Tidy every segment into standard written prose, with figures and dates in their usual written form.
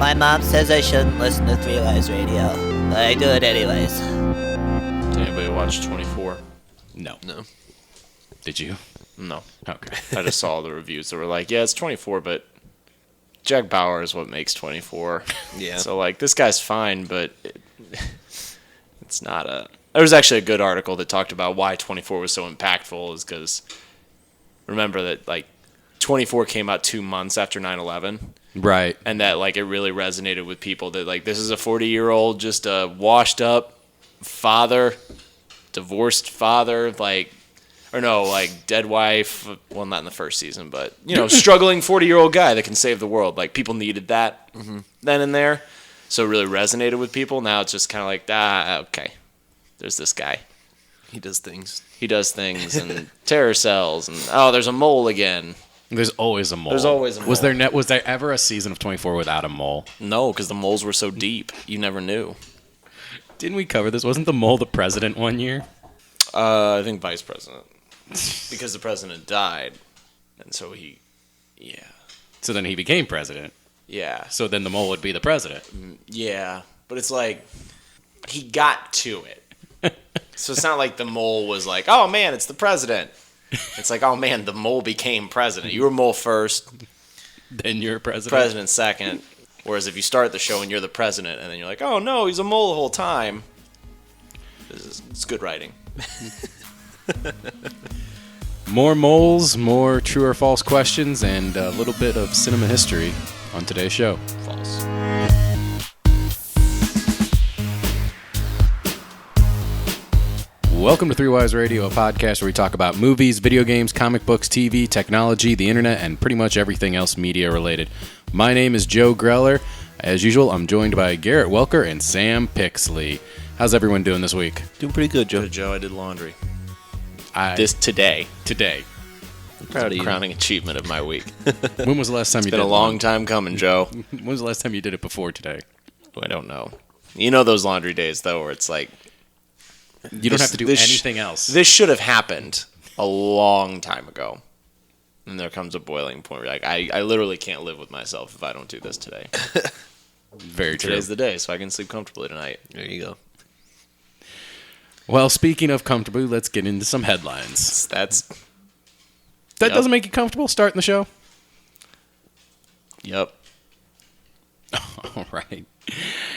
My mom says I shouldn't listen to Three Lives Radio, but I do it anyways. Did anybody watch 24? No. Did you? No. Okay. I just saw the reviews that were like, yeah, it's 24, but Jack Bauer is what makes 24. Yeah. So, like, this guy's fine, but it's not a... There was actually a good article that talked about why 24 was so impactful is because remember that, like, 24 came out 2 months after 9/11. Right. And that, like, it really resonated with people that, like, this is a 40-year-old, just a washed-up father, divorced father, like, or no, like, dead wife. Well, not in the first season, but, you know, struggling 40-year-old guy that can save the world. Like, people needed that then and there. So it really resonated with people. Now it's just kind of like, okay, there's this guy. He does things. He does things and terror cells and, oh, there's a mole again. There's always a mole. There's always a mole. Was there ever a season of 24 without a mole? No, because the moles were so deep. You never knew. Didn't we cover this? Wasn't the mole the president one year? I think vice president. Because the president died. And so yeah. So then he became president. Yeah. So then the mole would be the president. Yeah. But it's like, he got to it. So it's not like the mole was like, oh man, it's the president. It's like, oh man, the mole became president. You were mole first. Then you're president. President second. Whereas if you start the show and you're the president, and then you're like, oh no, he's a mole the whole time. It's good writing. More moles, more true or false questions, and a little bit of cinema history on today's show. False. Welcome to Three Wise Radio, a podcast where we talk about movies, video games, comic books, TV, technology, the internet, and pretty much everything else media related. My name is Joe Greller. As usual, I'm joined by Garrett Welker and Sam Pixley. How's everyone doing this week? Doing pretty good, Joe. Good, Joe. I did laundry. Today. I'm proud of you. Crowning achievement of my week. When was the last time you did it? It's been a long time coming, Joe. When was the last time you did it before today? I don't know. You know those laundry days, though, where it's like... You don't have to do anything else. This should have happened a long time ago. And there comes a boiling point where you're like, I literally can't live with myself if I don't do this today. Very true. Today's the day, so I can sleep comfortably tonight. There you go. Well, speaking of comfortably, let's get into some headlines. That doesn't make you comfortable starting the show? Yep. All right.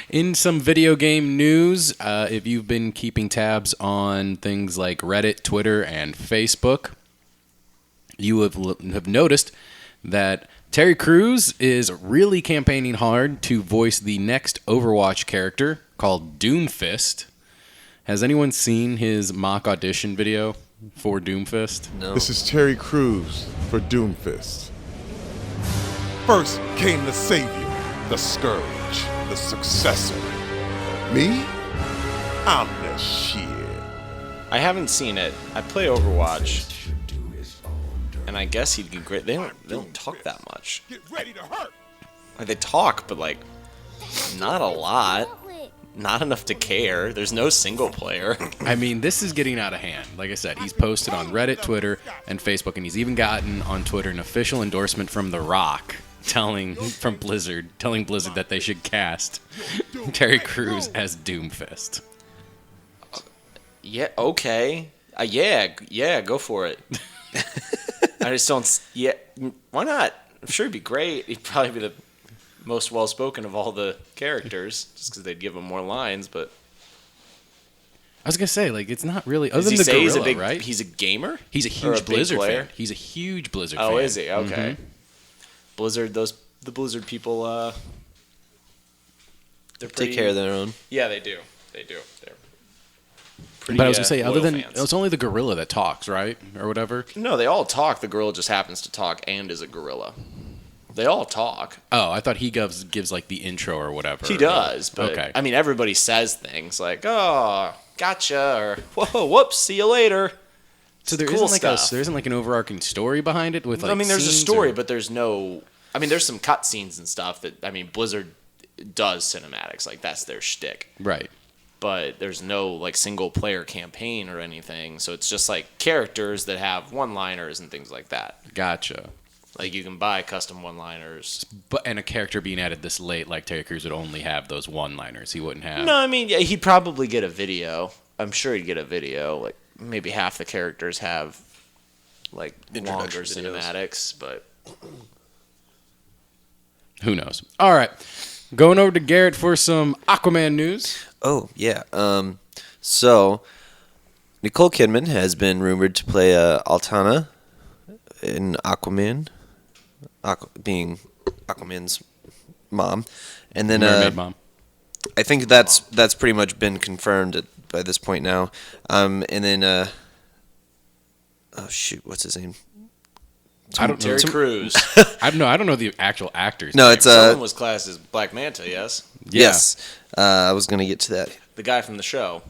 In some video game news, if you've been keeping tabs on things like Reddit, Twitter, and Facebook, you have noticed that Terry Crews is really campaigning hard to voice the next Overwatch character called Doomfist. Has anyone seen his mock audition video for Doomfist? No. This is Terry Crews for Doomfist. First came the savior, the scourge, the successor. Me? I'm the shit. I haven't seen it. I play Overwatch. And I guess he'd be great. They don't talk that much. Get ready to hurt. Like, they talk, but, like, not a lot. Not enough to care. There's no single player. I mean, this is getting out of hand. Like I said, he's posted on Reddit, Twitter, and Facebook, and he's even gotten on Twitter an official endorsement from The Rock telling Blizzard that they should cast Terry Crews as Doomfist. Yeah, okay. Yeah, go for it. I just don't... Yeah, why not? I'm sure he'd be great. He'd probably be the most well-spoken of all the characters, just because they'd give him more lines, but... I was going to say, like, it's not really... Other Does he than the say gorilla, right? He's a gamer? He's a Or huge big Blizzard player? fan. He's a huge Blizzard fan. Oh, is he? Okay. Mm-hmm. Blizzard, the Blizzard people, they're Take care of their own. Yeah, they do. They're pretty, But I was going to say, other loyal than... fans. It's only the gorilla that talks, right? Or whatever. No, they all talk. The gorilla just happens to talk and is a gorilla. They all talk. Oh, I thought he gives like, the intro or whatever. He does, but, okay. I mean, everybody says things like, oh, gotcha, or whoa, whoops, see you later. So there cool isn't stuff. there isn't like an overarching story behind it with like I mean, there's a scenes story, or... but there's no... I mean, there's some cutscenes and stuff that... I mean, Blizzard does cinematics. Like, that's their shtick. Right. But there's no, like, single-player campaign or anything. So it's just, like, characters that have one-liners and things like that. Gotcha. Like, you can buy custom one-liners. And a character being added this late, like Terry Crews would only have those one-liners. He wouldn't have. No, I mean, yeah, he'd probably get a video. I'm sure he'd get a video. Like, maybe half the characters have, like, longer Introduction videos. cinematics, but... Who knows? All right. Going over to Garrett for some Aquaman news. Oh, yeah. So, Nicole Kidman has been rumored to play Altana in Aquaman, being Aquaman's mom. And then Mermaid Mom. I think that's pretty much been confirmed by this point now. And then, oh, shoot, what's his name? I don't know. Terry Crews. I don't know the actual actors. No, it's Someone was classed as Black Manta, yes? Yeah. Yes. I was going to get to that. The guy from the show.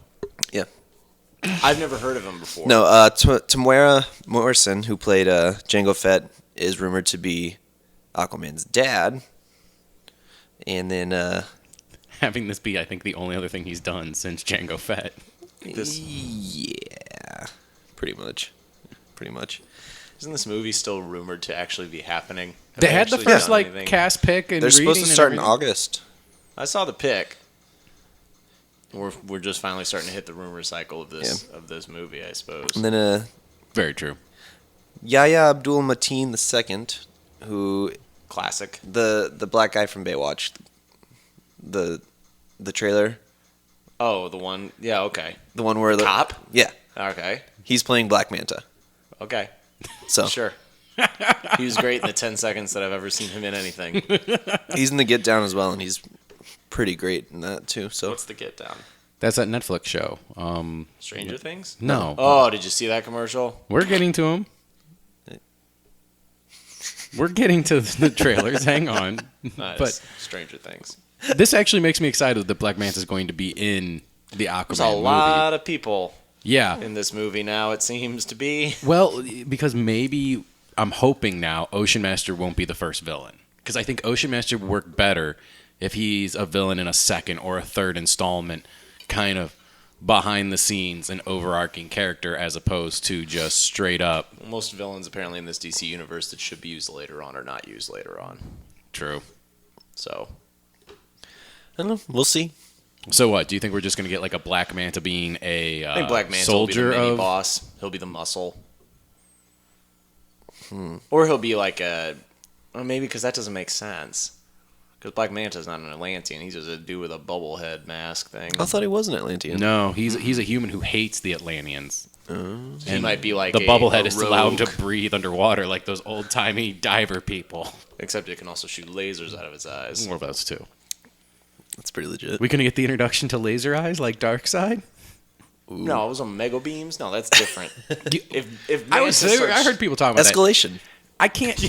Yeah. I've never heard of him before. No, Tamara Morrison, who played Jango Fett, is rumored to be Aquaman's dad. And then... having this be, I think, the only other thing he's done since Jango Fett. Yeah. Pretty much. Isn't this movie still rumored to actually be happening? Have They had the actually first done like anything? cast pick and They're supposed to reading and start in everything. August. I saw the pic. We're just finally starting to hit the rumor cycle of this movie, I suppose. And then Very true. Yahya Abdul-Mateen II, who... Classic. The black guy from Baywatch. The trailer. Oh, the one. Yeah, okay. The one where the... Cop? Yeah. Okay. He's playing Black Manta. Okay. So Sure. He was great in the 10 seconds that I've ever seen him in anything. he's in the Get Down as well, and he's pretty great in that too. So What's the Get Down? That's that Netflix show. Stranger Things? No. Oh, did you see that commercial? We're getting to him. We're getting to the trailers. Hang on. Nice. But Stranger Things. this actually makes me excited that Black Manta is going to be in the Aquaman There's a movie. lot of people Yeah. in this movie now, it seems to be. Well, because maybe I'm hoping now Ocean Master won't be the first villain. Because I think Ocean Master would work better if he's a villain in a second or a third installment, kind of behind the scenes and overarching character as opposed to just straight up. Most villains apparently in this DC universe that should be used later on are not used later on. True. So, I don't know. We'll see. So what? Do you think we're just going to get like a Black Manta being a I think Black Manta will be the soldier mini of? boss. He'll be the muscle. Or he'll be like a... Or maybe because that doesn't make sense. Because Black Manta's not an Atlantean. He's just a dude with a bubble head mask thing. I thought he was an Atlantean. No, he's a human who hates the Atlanteans. He might be like The a bubblehead is to allow him rogue, to breathe underwater like those old timey diver people. Except it can also shoot lasers out of its eyes. More of those too. That's pretty legit. We gonna get the introduction to laser eyes like Darkseid? No, it was on Mega Beams. No, that's different. if I Manta heard people talking about that. Escalation. I can't.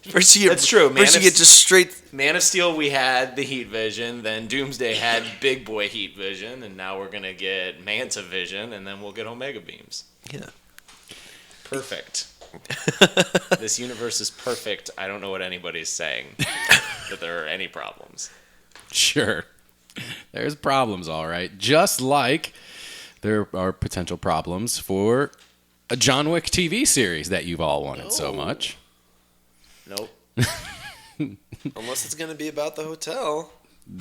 First you get, That's true, man. First you get just straight. Man of Steel, we had the heat vision. Then Doomsday had big boy heat vision, and now we're gonna get Manta vision, and then we'll get Omega Beams. Yeah. Perfect. This universe is perfect. I don't know what anybody's saying that there are any problems. Sure. There's problems, all right. Just like there are potential problems for a John Wick TV series that you've all wanted so much. Nope. Unless it's going to be about the hotel.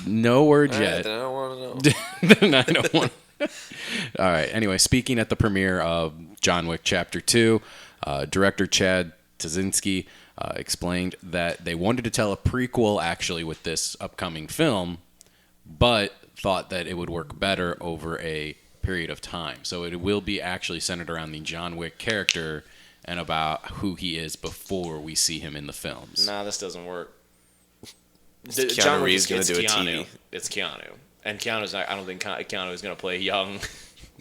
No word All right, yet. then I don't want to know. Then I don't want. All right. Anyway, speaking at the premiere of John Wick Chapter 2, director Chad Tazinski explained that they wanted to tell a prequel actually with this upcoming film, but thought that it would work better over a period of time. So it will be actually centered around the John Wick character and about who he is before we see him in the films. Nah, this doesn't work. Keanu Reeves gonna do a Keanu. TV. It's Keanu, and Keanu's not. I don't think Keanu is gonna play young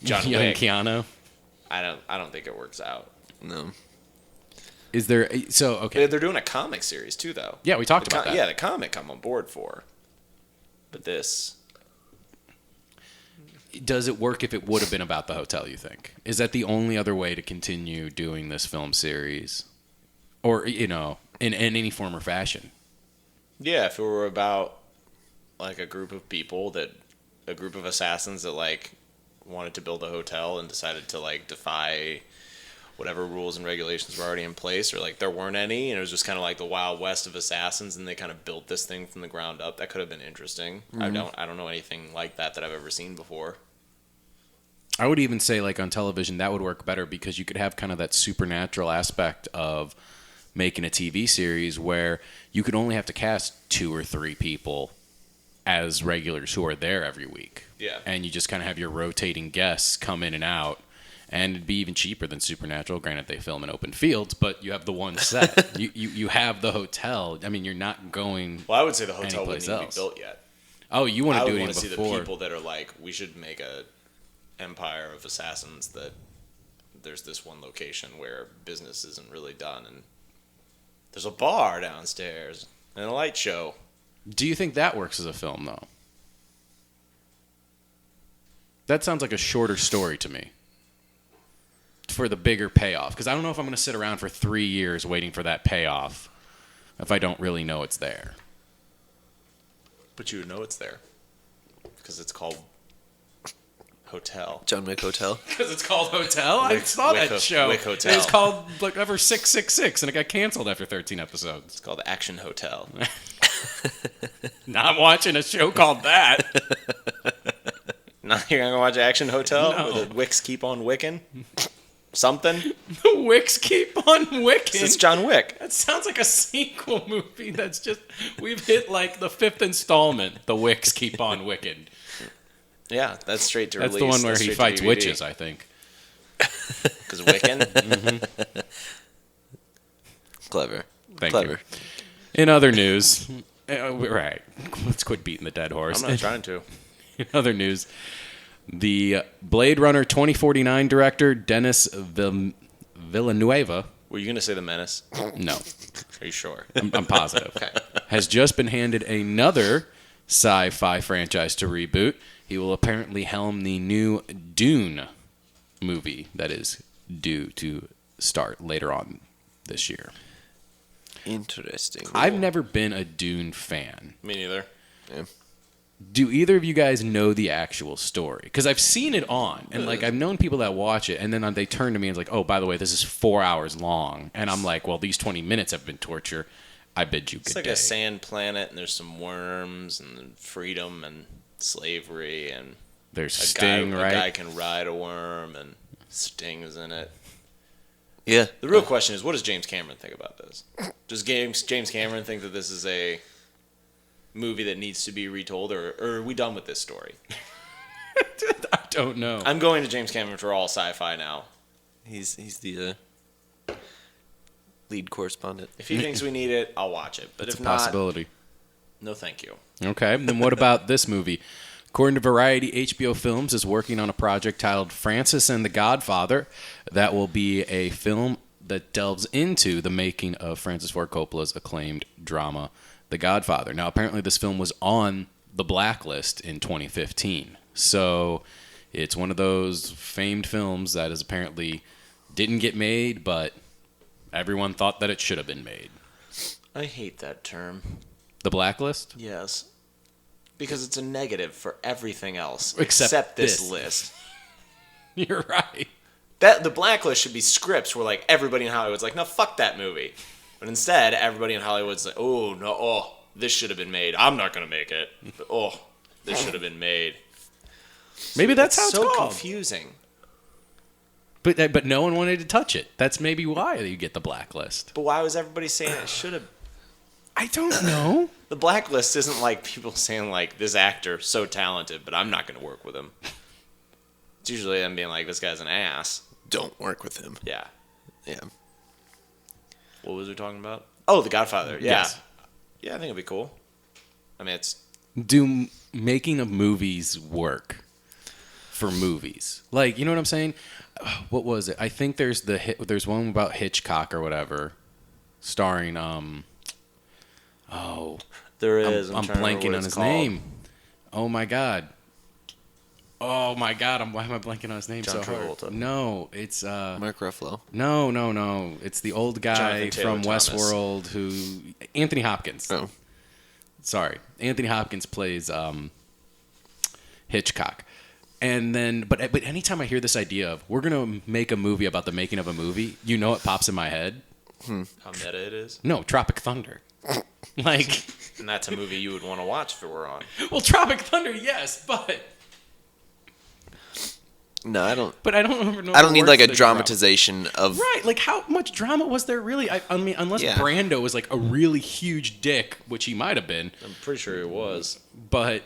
John Young Wick. Keanu. I don't think it works out. No. Is there... So, okay. They're doing a comic series too, though. Yeah, we talked about that. Yeah, the comic I'm on board for, but this. Does it work if it would have been about the hotel, you think? Is that the only other way to continue doing this film series? Or, in any form or fashion? Yeah, if it were about like a group of assassins that like wanted to build a hotel and decided to like defy whatever rules and regulations were already in place, or like there weren't any, and it was just kind of like the Wild West of assassins, and they kind of built this thing from the ground up. That could have been interesting. I don't know anything like that I've ever seen before. I would even say, like, on television, that would work better because you could have kind of that supernatural aspect of making a TV series where you could only have to cast 2 or 3 people as regulars who are there every week. Yeah. And you just kind of have your rotating guests come in and out. And it'd be even cheaper than Supernatural. Granted, they film in open fields, but you have the one set. you have the hotel. I mean, you're not going. Well, I would say the hotel wouldn't even be else. built yet. Oh, you want to do it even before? I would want to see the people that are like, we should make a empire of assassins that there's this one location where business isn't really done, and there's a bar downstairs and a light show. Do you think that works as a film, though? That sounds like a shorter story to me. For the bigger payoff. Because I don't know if I'm going to sit around for 3 years waiting for that payoff if I don't really know it's there. But you would know it's there. Because it's called Hotel. John Wick Hotel. Because it's called Hotel? I saw that show. Wick Hotel. It was called like ever 666, and it got canceled after 13 episodes. It's called Action Hotel. Not watching a show called that. Now you're going to watch Action Hotel? No. Where the wicks keep on wicking? Something? The wicks keep on wicking. It's John Wick. That sounds like a sequel movie that's just... We've hit like the 5th installment. The wicks keep on wicking. Yeah, that's straight to That's release. the one where he fights witches, I think. Because Wiccan? Mm-hmm. Clever. Thank Clever. you. In other news... right. Let's quit beating the dead horse. I'm not trying to. In other news... The Blade Runner 2049 director, Denis Villeneuve... Were you going to say The Menace? No. Are you sure? I'm positive. Okay. Has just been handed another sci-fi franchise to reboot. He will apparently helm the new Dune movie that is due to start later on this year. Interesting. I've never been a Dune fan. Me neither. Yeah. Do either of you guys know the actual story? Because I've seen it on, and like I've known people that watch it, and then they turn to me and it's like, "Oh, by the way, this is 4 hours long," and I'm like, "Well, these 20 minutes have been torture. I bid you It's good like day." a sand planet, and there's some worms, and freedom, and slavery, and There's a Sting, guy, right? A guy can ride a worm, and Sting is in it. Yeah. The real question is, what does James Cameron think about this? Does James Cameron think that this is a movie that needs to be retold, or are we done with this story? I don't know. I'm going to James Cameron for all sci-fi now. He's the lead correspondent. If he thinks we need it, I'll watch it. But It's if a not, possibility. no thank you. Okay, then what about this movie? According to Variety, HBO Films is working on a project titled Francis and the Godfather that will be a film that delves into the making of Francis Ford Coppola's acclaimed drama, The Godfather. Now, apparently this film was on the blacklist in 2015. So it's one of those famed films that is apparently didn't get made, but everyone thought that it should have been made. I hate that term. The blacklist? Yes. Because it's a negative for everything else Except this this. list. You're right. The blacklist should be scripts where like everybody in Hollywood's like, no, fuck that movie. But instead, everybody in Hollywood's like, oh no, this should have been made. I'm not gonna make it. But, this should have been made. Maybe that's how it's so called. confusing. But no one wanted to touch it. That's maybe why you get the blacklist. But why was everybody saying it should have? I don't know. The blacklist isn't like people saying like this actor so talented, but I'm not gonna work with him. It's usually them being like, this guy's an ass. Don't work with him. Yeah. Yeah. What was we talking about? Oh, The Godfather. Yeah. Yes. Yeah, I think it'd be cool. I mean, it's Do making of movies work for movies? Like, you know what I'm saying? What was it? I think there's there's one about Hitchcock or whatever, starring there is. I'm trying to remember blanking what on it's his called. name. Oh my god. Why am I blanking on his name John so hard? Travolta. No, it's Mark Ruffalo. No. It's the old guy Jonathan Taylor from Thomas. Westworld who Anthony Hopkins. Oh. Sorry. Anthony Hopkins plays Hitchcock. And then, but anytime I hear this idea of we're gonna make a movie about the making of a movie, you know what pops in my head? How meta it is. No, Tropic Thunder. Like, And that's a movie you would want to watch if it were on. well, Tropic Thunder, yes, but No, I don't. I don't know. I don't need like a the dramatization of. Right, like how much drama was there really? I mean, unless Yeah. Brando was like a really huge dick, which he might have been, I'm pretty sure it was. but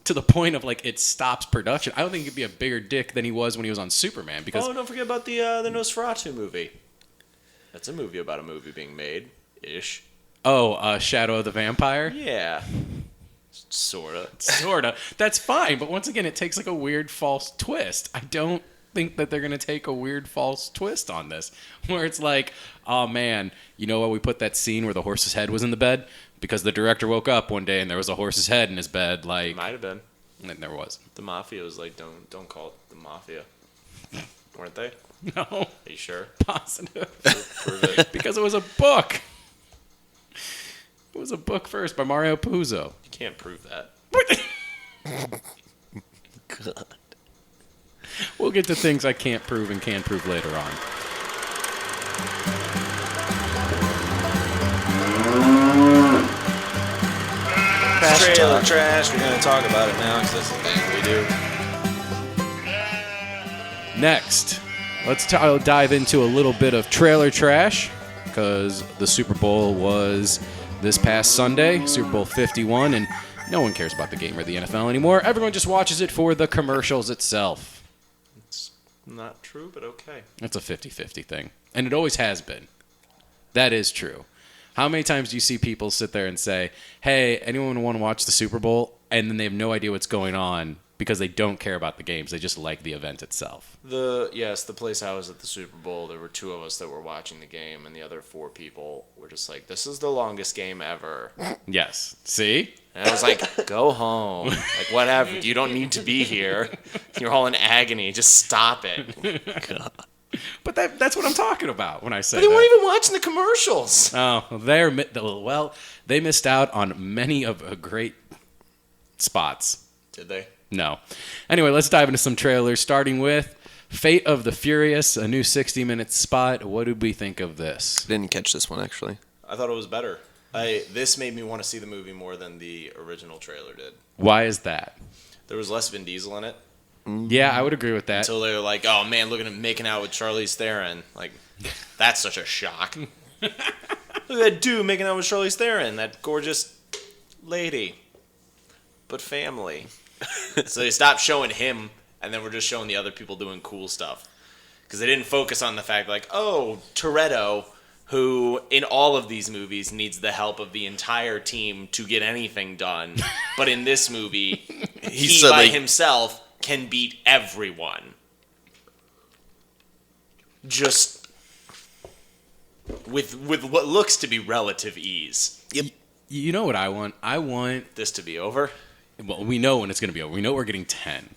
to the point of like it stops production. I don't think he'd be a bigger dick than he was when he was on Superman because Oh, don't forget about the Nosferatu movie. That's a movie about a movie being made, ish. Shadow of the Vampire. Yeah. Sorta. Sorta. That's fine, but once again, it takes like a weird false twist. I don't think that they're gonna take a weird false twist on this, where it's like, oh man, you know why we put that scene where the horse's head was in the bed? Because the director woke up one day and there was a horse's head in his bed. Like, Might have been. and there was. The Mafia was like, don't call it the Mafia. Weren't they? No, Are you sure? positive. Prove it. Because it was a book. It was a book first by Mario Puzo. You can't prove that. God. We'll get to things I can't prove and can prove later on. Trailer trash. We're going to talk about it now because that's the thing we do. Next, let's dive into a little bit of trailer trash because the Super Bowl was this past Sunday, Super Bowl 51, and no one cares about the game or the NFL anymore. Everyone just watches it for the commercials itself. It's not true, but okay. That's a 50-50 thing, and it always has been. That is true. How many times do you see people sit there and say, hey, anyone want to watch the Super Bowl? And then they have no idea what's going on because they don't care about the games. They just like the event itself. The place I was at the Super Bowl, there were two of us that were watching the game, and the other four people were just like, this is the longest game ever. Yes. See? And I was like, go home. Like, whatever. You don't need to be here. You're all in agony. Just stop it. God. But that's what I'm talking about when I say But they that. weren't even watching the commercials. Oh, they missed out on many of great spots. Did they? No. Anyway, let's dive into some trailers, starting with Fate of the Furious, a new 60-minute spot. What did we think of this? Didn't catch this one actually. I thought it was better. This made me want to see the movie more than the original trailer did. Why is that? There was less Vin Diesel in it. Yeah, I would agree with that. Until they were like, oh man, look at him making out with Charlize Theron. Like, that's such a shock. Look at that dude making out with Charlize Theron, that gorgeous lady. But family. So they stopped showing him, and then we're just showing the other people doing cool stuff. Because they didn't focus on the fact, like, oh, Toretto, who in all of these movies needs the help of the entire team to get anything done. But in this movie, he by himself can beat everyone. Just with what looks to be relative ease. Yep. You know what I want? I want... This to be over. Well, we know when it's going to be over. We know we're getting 10.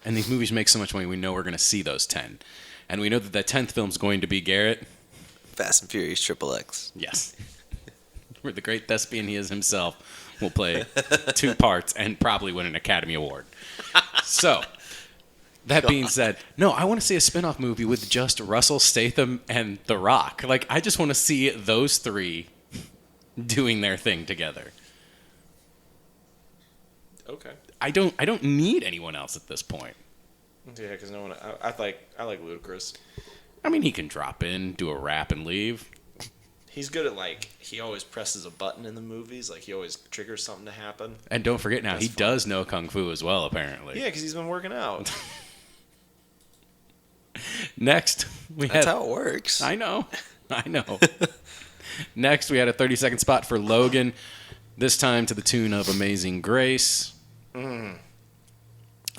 And these movies make so much money, we know we're going to see those 10. And we know that 10th film's going to be Garret. Fast and Furious XXX. Yes. Where the great thespian he is himself will play 2 parts and probably win an Academy Award. So, that being said, no, I want to see a spin-off movie with just Russell Statham and The Rock. Like, I just want to see those 3 doing their thing together. Okay. I don't need anyone else at this point. Yeah, because no one. I like Ludacris. I mean, he can drop in, do a rap, and leave. He's good at he always presses a button in the movies. Like he always triggers something to happen. And don't forget now, That's he fun. does know Kung Fu as well, apparently. Yeah, because he's been working out. Next, we That's had... how it works. I know. Next, we had a 30-second spot for Logan, this time to the tune of Amazing Grace. They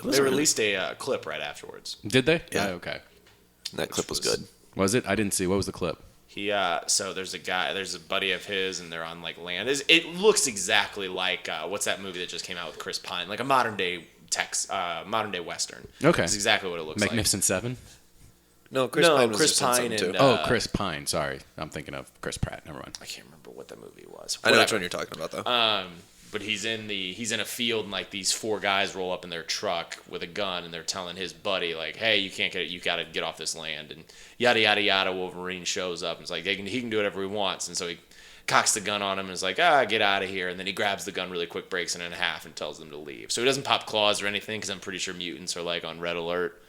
released a clip right afterwards. Did they? Yeah. Oh, okay. That clip was good. Was it? I didn't see. What was the clip? So there's a buddy of his, and they're on land. It looks exactly like what's that movie that just came out with Chris Pine, like a modern day Western. Okay. That's exactly what it looks Magnificent Seven? No, Chris Pine was Chris just in Pine something, and too. Oh, Chris Pine. Sorry. I'm thinking of Chris Pratt. Never mind. I can't remember what that movie was. I know which Whatever. one you're talking about, though. but he's in a field and like these 4 guys roll up in their truck with a gun and they're telling his buddy like, hey, you can't get it, you got to get off this land, and yada yada yada. Wolverine shows up and it's like he can do whatever he wants, and so he cocks the gun on him and is like, get out of here, and then he grabs the gun really quick, breaks it in half, and tells them to leave. So he doesn't pop claws or anything, because I'm pretty sure mutants are like on red alert.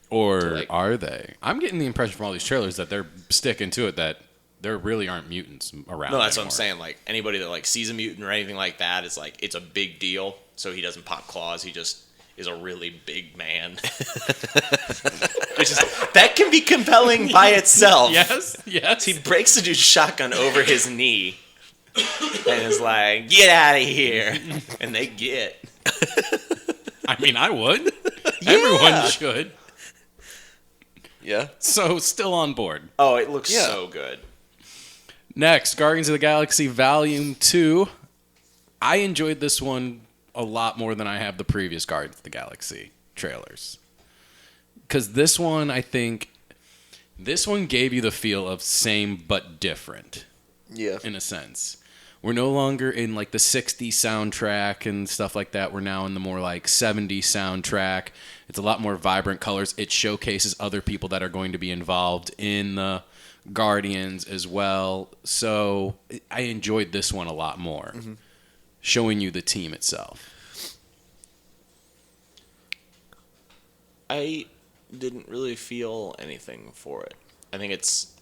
Or are they? I'm getting the impression from all these trailers that they're sticking to it, that there really aren't mutants around. No, that's anymore. what I'm saying. Like anybody that like sees a mutant or anything like that is like, it's a big deal. So he doesn't pop claws. He just is a really big man. Which is, that can be compelling by itself. Yes. He breaks the dude's shotgun over his knee and is like, get out of here. And they get. I mean, I would. Everyone should. Yeah. So, still on board. Oh, it looks so good. Next, Guardians of the Galaxy Volume 2. I enjoyed this one a lot more than I have the previous Guardians of the Galaxy trailers. Because this one, I think, gave you the feel of same but different. Yeah. In a sense. We're no longer in like the 60s soundtrack and stuff like that. We're now in the more like 70s soundtrack. It's a lot more vibrant colors. It showcases other people that are going to be involved in the Guardians as well. So I enjoyed this one a lot more. Mm-hmm. Showing you the team itself. I didn't really feel anything for it. I think it's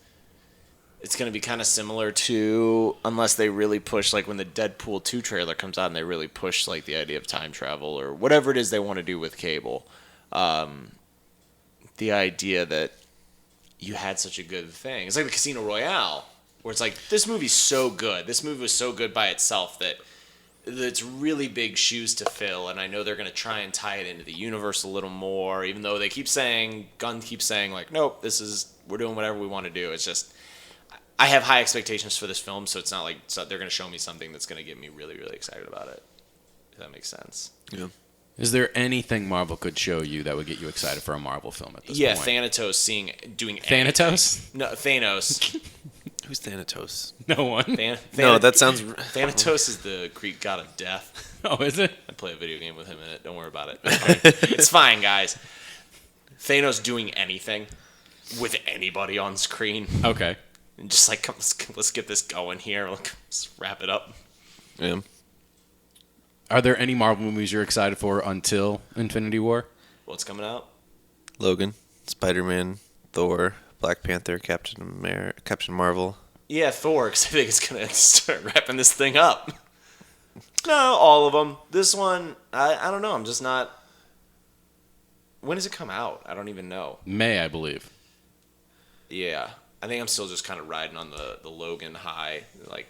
going to be kind of similar to, unless they really push, like when the Deadpool 2 trailer comes out and they really push like the idea of time travel or whatever it is they want to do with Cable. The idea that you had such a good thing. It's like the Casino Royale, where it's like, this movie's so good. This movie was so good by itself that it's really big shoes to fill, and I know they're going to try and tie it into the universe a little more, even though they keep saying, Gunn keeps saying, like, nope, we're doing whatever we want to do. It's just, I have high expectations for this film, so it's not like they're going to show me something that's going to get me really, really excited about it, if that makes sense. Yeah. Is there anything Marvel could show you that would get you excited for a Marvel film at this point? Yeah, Thanatos doing Thanatos? anything. No, Thanos. Who's Thanatos? No one. No, that sounds... Thanatos is the Greek god of death. Oh, is it? I play a video game with him in it. Don't worry about it. It's fine, guys. Thanos doing anything with anybody on screen. Okay. And just like, let's get this going here. Let's wrap it up. Yeah. Are there any Marvel movies you're excited for until Infinity War? What's coming out? Logan, Spider-Man, Thor, Black Panther, Captain Marvel. Yeah, Thor, because I think it's going to start wrapping this thing up. No, all of them. This one, I don't know. I'm just not... When does it come out? I don't even know. May, I believe. Yeah. I think I'm still just kind of riding on the Logan high. Like,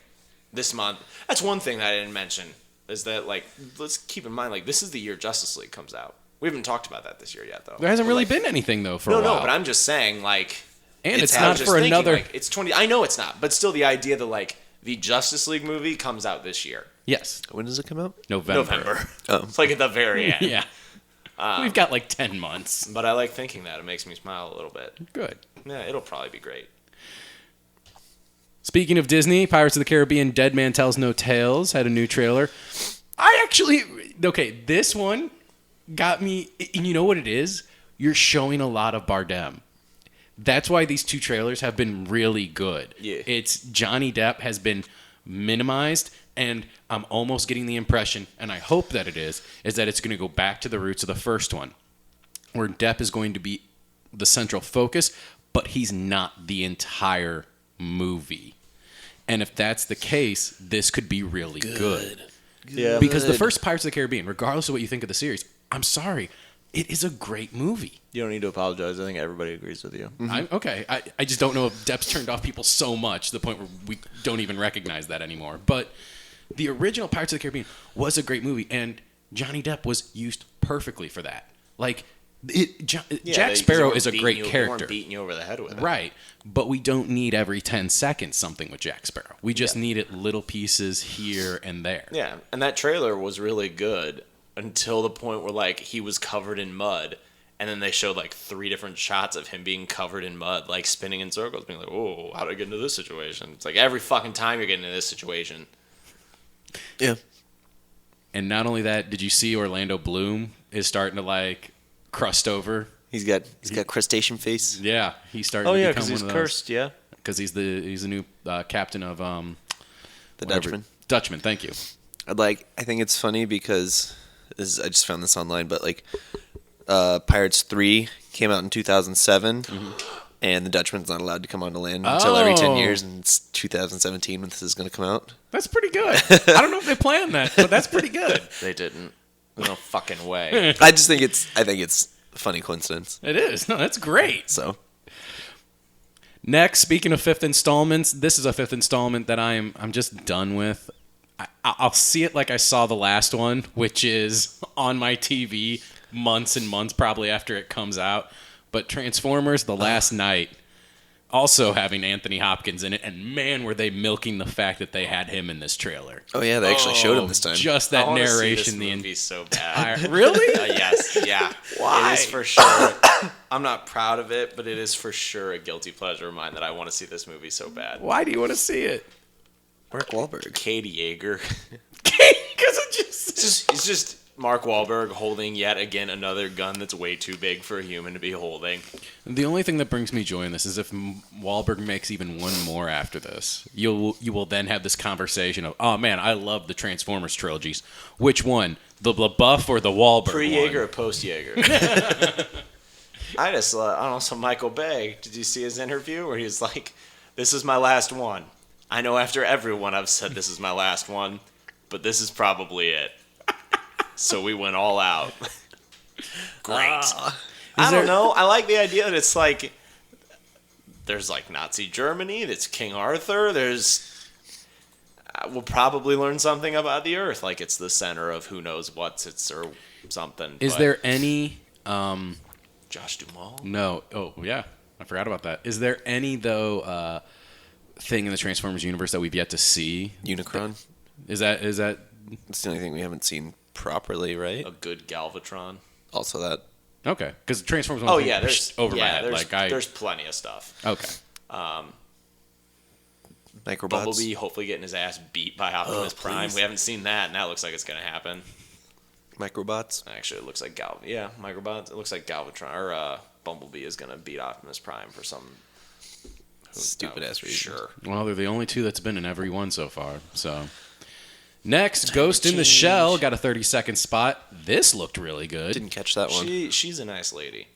this month. That's one thing that I didn't mention. Is that, like, let's keep in mind, like, this is the year Justice League comes out. We haven't talked about that this year yet, though. There hasn't really like, been anything, though, for a while. No, but I'm just saying, like... And it's not for another... Like, it's 20... I know it's not, but still the idea that, like, the Justice League movie comes out this year. Yes. When does it come out? November. Oh. It's like at the very end. Yeah. We've got, like, 10 months. But I like thinking that. It makes me smile a little bit. Good. Yeah, it'll probably be great. Speaking of Disney, Pirates of the Caribbean Dead Man Tells No Tales had a new trailer. This one got me, and you know what it is? You're showing a lot of Bardem. That's why these two trailers have been really good. Yeah. It's Johnny Depp has been minimized, and I'm almost getting the impression, and I hope that it is that it's going to go back to the roots of the first one, where Depp is going to be the central focus, but he's not the entire movie. And if that's the case, this could be really good. Yeah. Because the first Pirates of the Caribbean, regardless of what you think of the series, I'm sorry, it is a great movie. You don't need to apologize. I think everybody agrees with you. Mm-hmm. I just don't know if Depp's turned off people so much to the point where we don't even recognize that anymore. But the original Pirates of the Caribbean was a great movie, and Johnny Depp was used perfectly for that. Like, Jack Sparrow is a great character. They weren't beating you over the head with it. Right. But we don't need every 10 seconds something with Jack Sparrow. We just need it little pieces here and there. Yeah, and that trailer was really good until the point where, like, he was covered in mud, and then they showed, like, 3 different shots of him being covered in mud, like, spinning in circles, being like, oh, how did I get into this situation? It's like, every fucking time you're getting into this situation. Yeah. And not only that, did you see Orlando Bloom is starting to like crust over? He's got crustacean face. Yeah, he's starting Oh to yeah, become because he's one of those. cursed. Yeah. Because he's the new captain of The whatever- Dutchman. Dutchman, thank you. I think it's funny because I just found this online, but like Pirates 3 came out in 2007, and The Dutchman's not allowed to come onto land until every 10 years, and it's 2017 when this is going to come out. That's pretty good. I don't know if they planned that, but that's pretty good. They didn't. No fucking way. I think it's a funny coincidence. It is. No, that's great. So Next, speaking of fifth installments, this is a fifth installment that I'm just done with. I'll see it like I saw the last one, which is on my TV months and months probably after it comes out. But Transformers: The Last Night, also having Anthony Hopkins in it, and man, were they milking the fact that they had him in this trailer. oh yeah, they actually showed him this time. Just I that wanna see narration. this movie so bad. Really? Yes, yeah. Why? It is for sure. I'm not proud of it, but it is for sure a guilty pleasure of mine that I want to see this movie so bad. Why do you want to see it? Mark Wahlberg. Katie Yeager. Because it just It's just Mark Wahlberg holding yet again another gun that's way too big for a human to be holding. The only thing that brings me joy in this is if Wahlberg makes even one more after this. You will then have this conversation of, oh man, I love the Transformers trilogies. Which one, the LaBeouf or the Wahlberg Pre-Yeager one? or post-Yeager? I don't know, so Michael Bay, did you see his interview where he was like, this is my last one. I know after everyone I've said this is my last one, but this is probably it. So we went all out. Great. I don't know. I like the idea that it's like there's like Nazi Germany, there's King Arthur, we'll probably learn something about the Earth, like it's the center of who knows what's it's or something. Is but there any... Josh Duhamel? No. Oh, yeah. I forgot about that. Is there any, though, thing in the Transformers universe that we've yet to see? Unicron. Is that... It's the only thing we haven't seen properly, right? A good Galvatron. Also that. Okay. Because Transformers... Oh yeah, there's over my head. there's plenty of stuff. Okay. Microbots. Bumblebee hopefully getting his ass beat by Optimus Prime. please. We haven't seen that, and that looks like it's gonna happen. Microbots. Actually, it looks like Microbots. It looks like Galvatron or Bumblebee is gonna beat Optimus Prime for some Stupid ass reason. Sure. Well, they're the only two that's been in every one so far. So next, Ghost in the Shell got a 30-second spot. This looked really good. Didn't catch that one. She's a nice lady.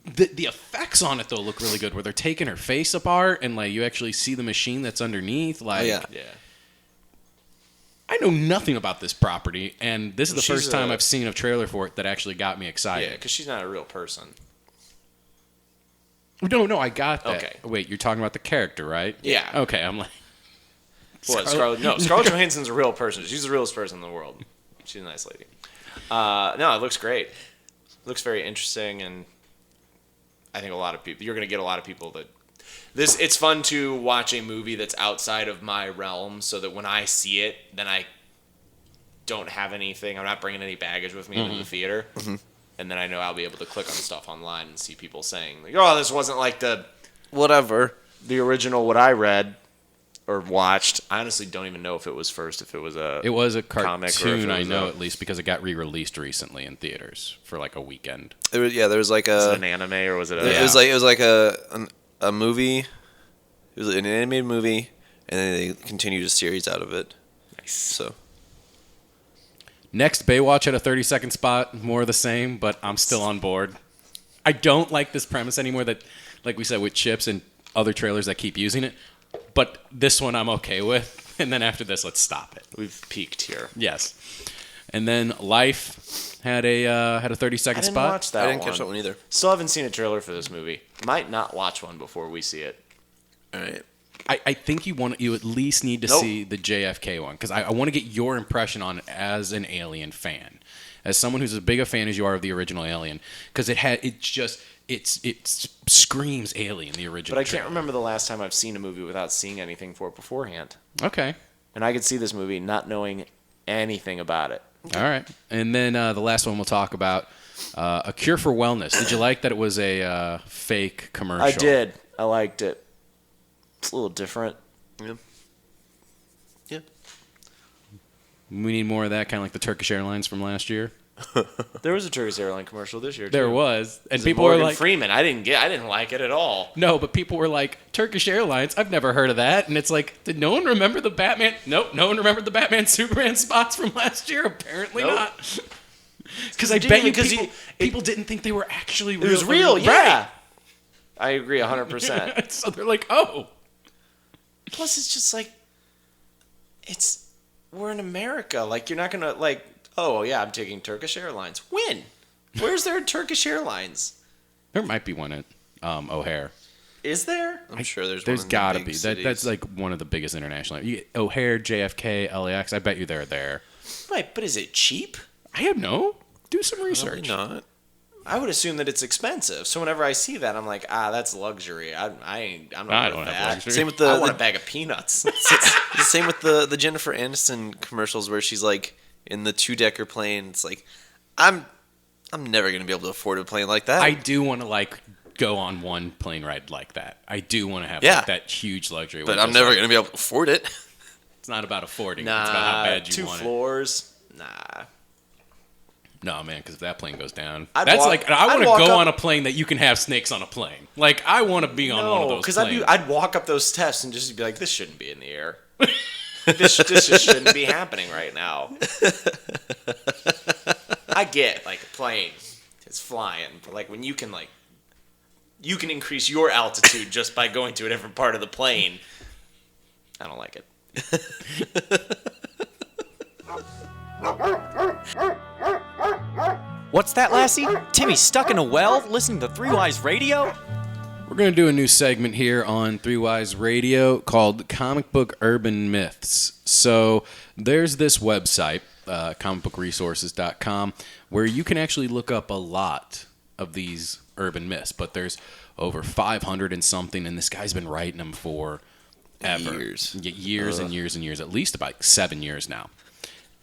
The effects on it though look really good, where they're taking her face apart and like you actually see the machine that's underneath. Like, yeah. Yeah. I know nothing about this property, and this is the She's first time I've seen a trailer for it that actually got me Yeah, excited. because she's not a real person. No, I got that. Okay. Wait, you're talking about the character, right? Yeah. Okay, I'm like, What, Scarlett Johansson's a real person. She's the realest person in the world. She's a nice lady. No, it looks great. It looks very interesting, and I think you're going to get a lot of people that it's fun to watch a movie that's outside of my realm, so that when I see it, then I don't have anything. I'm not bringing any baggage with me into the theater, and then I know I'll be able to click on stuff online and see people saying, like, "Oh, this wasn't like the original what I read or watched." I honestly don't even know if it was first, if it was a cartoon, comic or if it I was know, at least, because it got re-released recently in theaters for like a weekend. There was like Was it a. an anime or was it a? It was like a movie. It was an animated movie, and then they continued a series out of it. Nice. So Next, Baywatch at a 30-second spot, more of the same, but I'm still on board. I don't like this premise anymore that, like we said, with Chips and other trailers that keep using it, but this one I'm okay with, and then after this, let's stop it. We've peaked here. Yes. And then Life had a 30-second I didn't spot. watch that I didn't one. catch that one either. Still haven't seen a trailer for this movie. Might not watch one before we see it. All right. I think you at least need to see the JFK one, because I want to get your impression on it as an Alien fan, as someone who's as big a fan as you are of the original Alien, because it screams Alien, the original. But I can't remember the last time I've seen a movie without seeing anything for it beforehand. Okay. And I could see this movie not knowing anything about it. All right. And then the last one we'll talk about, A Cure for Wellness. Did you like that it was a fake commercial? I did. I liked it. It's a little different. Yeah. Yeah. We need more of that, kind of like the Turkish Airlines from last year. There was a Turkish airline commercial this year. There too. was, and It was people Morgan were like, Freeman. I didn't like it at all. no, but people were like, Turkish Airlines, I've never heard of that. And it's like, did no one remember the Batman? Nope, no one remembered the Batman Superman spots from last year? Apparently Nope. not. Because I bet you Genuinely, 'cause people didn't think they were actually real. It was real, Right. yeah. I agree 100%. So they're like, oh. Plus, it's just like, we're in America. Like, you're not going to, like, oh, yeah, I'm taking Turkish Airlines. When? Where's there a Turkish Airlines? There might be one at O'Hare. Is there? I'm sure there's There's one in got to the be. big That's cities. like one of the biggest international. O'Hare, JFK, LAX. I bet you they're there. Right, but is it cheap? I don't know. Do some Probably research. not. I would assume that it's expensive. So whenever I see that, I'm like, that's luxury. I'm not I with don't have that. luxury. Same with I the want a bag of peanuts. the same with the Jennifer Aniston commercials where she's like in the 2-decker plane. It's like I'm never gonna be able to afford a plane like that. I do want to like go on one plane ride like that. I do want to have Yeah. like, that huge luxury. but where I'm it's never like- gonna be able to afford it. It's not about affording. Nah, It's about how bad you 2 want floors. Nah. it. No, man, because if that plane goes down, I'd that's walk- like I I'd want to walk go up- on a plane that you can have snakes on a plane. Like I want to be on one of No, those because planes. I'd walk up those steps and just be like, this shouldn't be in the air. this just shouldn't be happening right now. I get like a plane is flying, but like when you can increase your altitude just by going to a different part of the plane. I don't like it. What's that, Lassie? Timmy's stuck in a well listening to Three Wise Radio? We're going to do a new segment here on Three Wise Radio called Comic Book Urban Myths. So there's this website, comicbookresources.com, where you can actually look up a lot of these urban myths, but there's over 500 and something, and this guy's been writing them for ever. Years. Years and years and years, at least about 7 years now.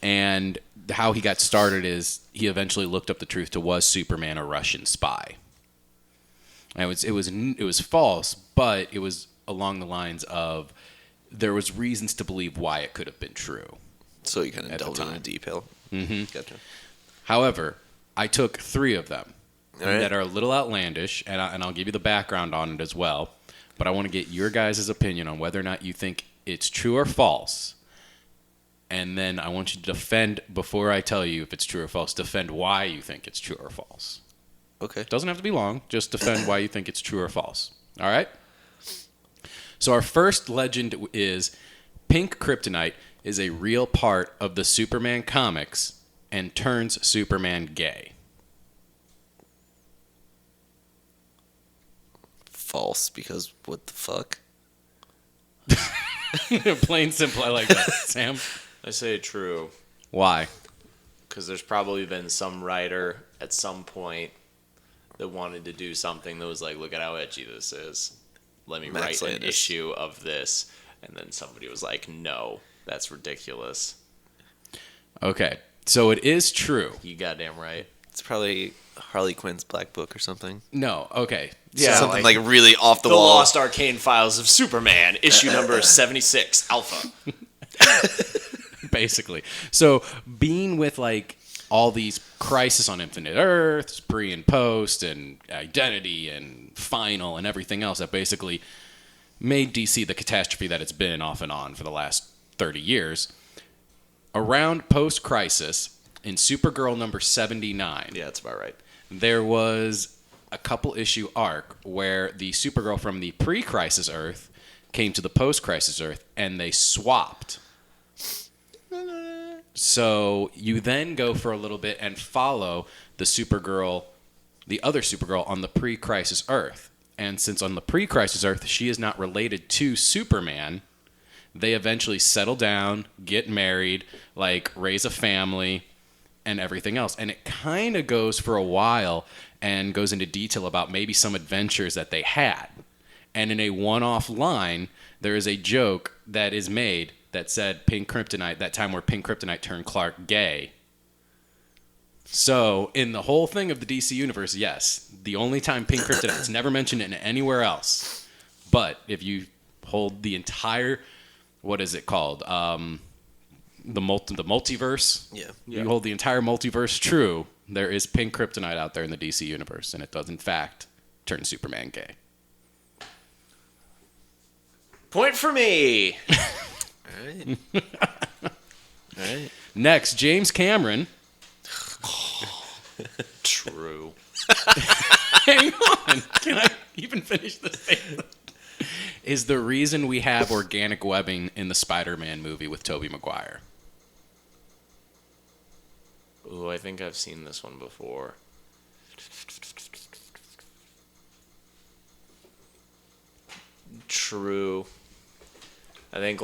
And how he got started is he eventually looked up the truth to, was Superman a Russian spy? And it was false, but it was along the lines of there was reasons to believe why it could have been true. So you kind At of the delved into time. detail. Mm-hmm. Gotcha. However, I took 3 of them All right. that are a little outlandish, and I'll give you the background on it as well. But I want to get your guys' opinion on whether or not you think it's true or false. And then I want you to defend, before I tell you if it's true or false, defend why you think it's true or false. Okay. Doesn't have to be long. Just defend why you think it's true or false. All right? So our first legend is pink kryptonite is a real part of the Superman comics and turns Superman gay. False, because what the fuck? Plain simple. I like that. Sam? I say true. Why? Because there's probably been some writer at some point that wanted to do something that was like, look at how edgy this is. Let me Max write an Landis. issue of this. And then somebody was like, no, that's ridiculous. Okay. So it is true. You goddamn right. It's probably Harley Quinn's Black Book or something. No. Okay. Yeah, Something like really off the The wall. Lost Arcane Files of Superman, issue number 76, Alpha. Basically. So being with like all these Crisis on Infinite Earths, pre and post, and Identity and Final and everything else that basically made DC the catastrophe that it's been off and on for the last 30 years. Around post-Crisis, in Supergirl number 79, Yeah, that's about right. there was a couple issue arc where the Supergirl from the pre-Crisis Earth came to the post-Crisis Earth and they swapped. So you then go for a little bit and follow the Supergirl, the other Supergirl on the pre-Crisis Earth. And since on the pre-Crisis Earth she is not related to Superman, they eventually settle down, get married, like raise a family, and everything else. And it kind of goes for a while and goes into detail about maybe some adventures that they had. And in a one-off line, there is a joke that is made that said Pink Kryptonite, that time where Pink Kryptonite turned Clark gay. So, in the whole thing of the DC universe, yes, the only time Pink Kryptonite is never mentioned in anywhere else. But if you hold the entire, what is it called? the multiverse. Yeah. You hold the entire multiverse true. There is pink kryptonite out there in the DC universe, and it does in fact turn Superman gay. Point for me. All right. Next, James Cameron. True. Hang on. Can I even finish this statement? Is the reason we have organic webbing in the Spider-Man movie with Tobey Maguire. Ooh, I think I've seen this one before. True. I think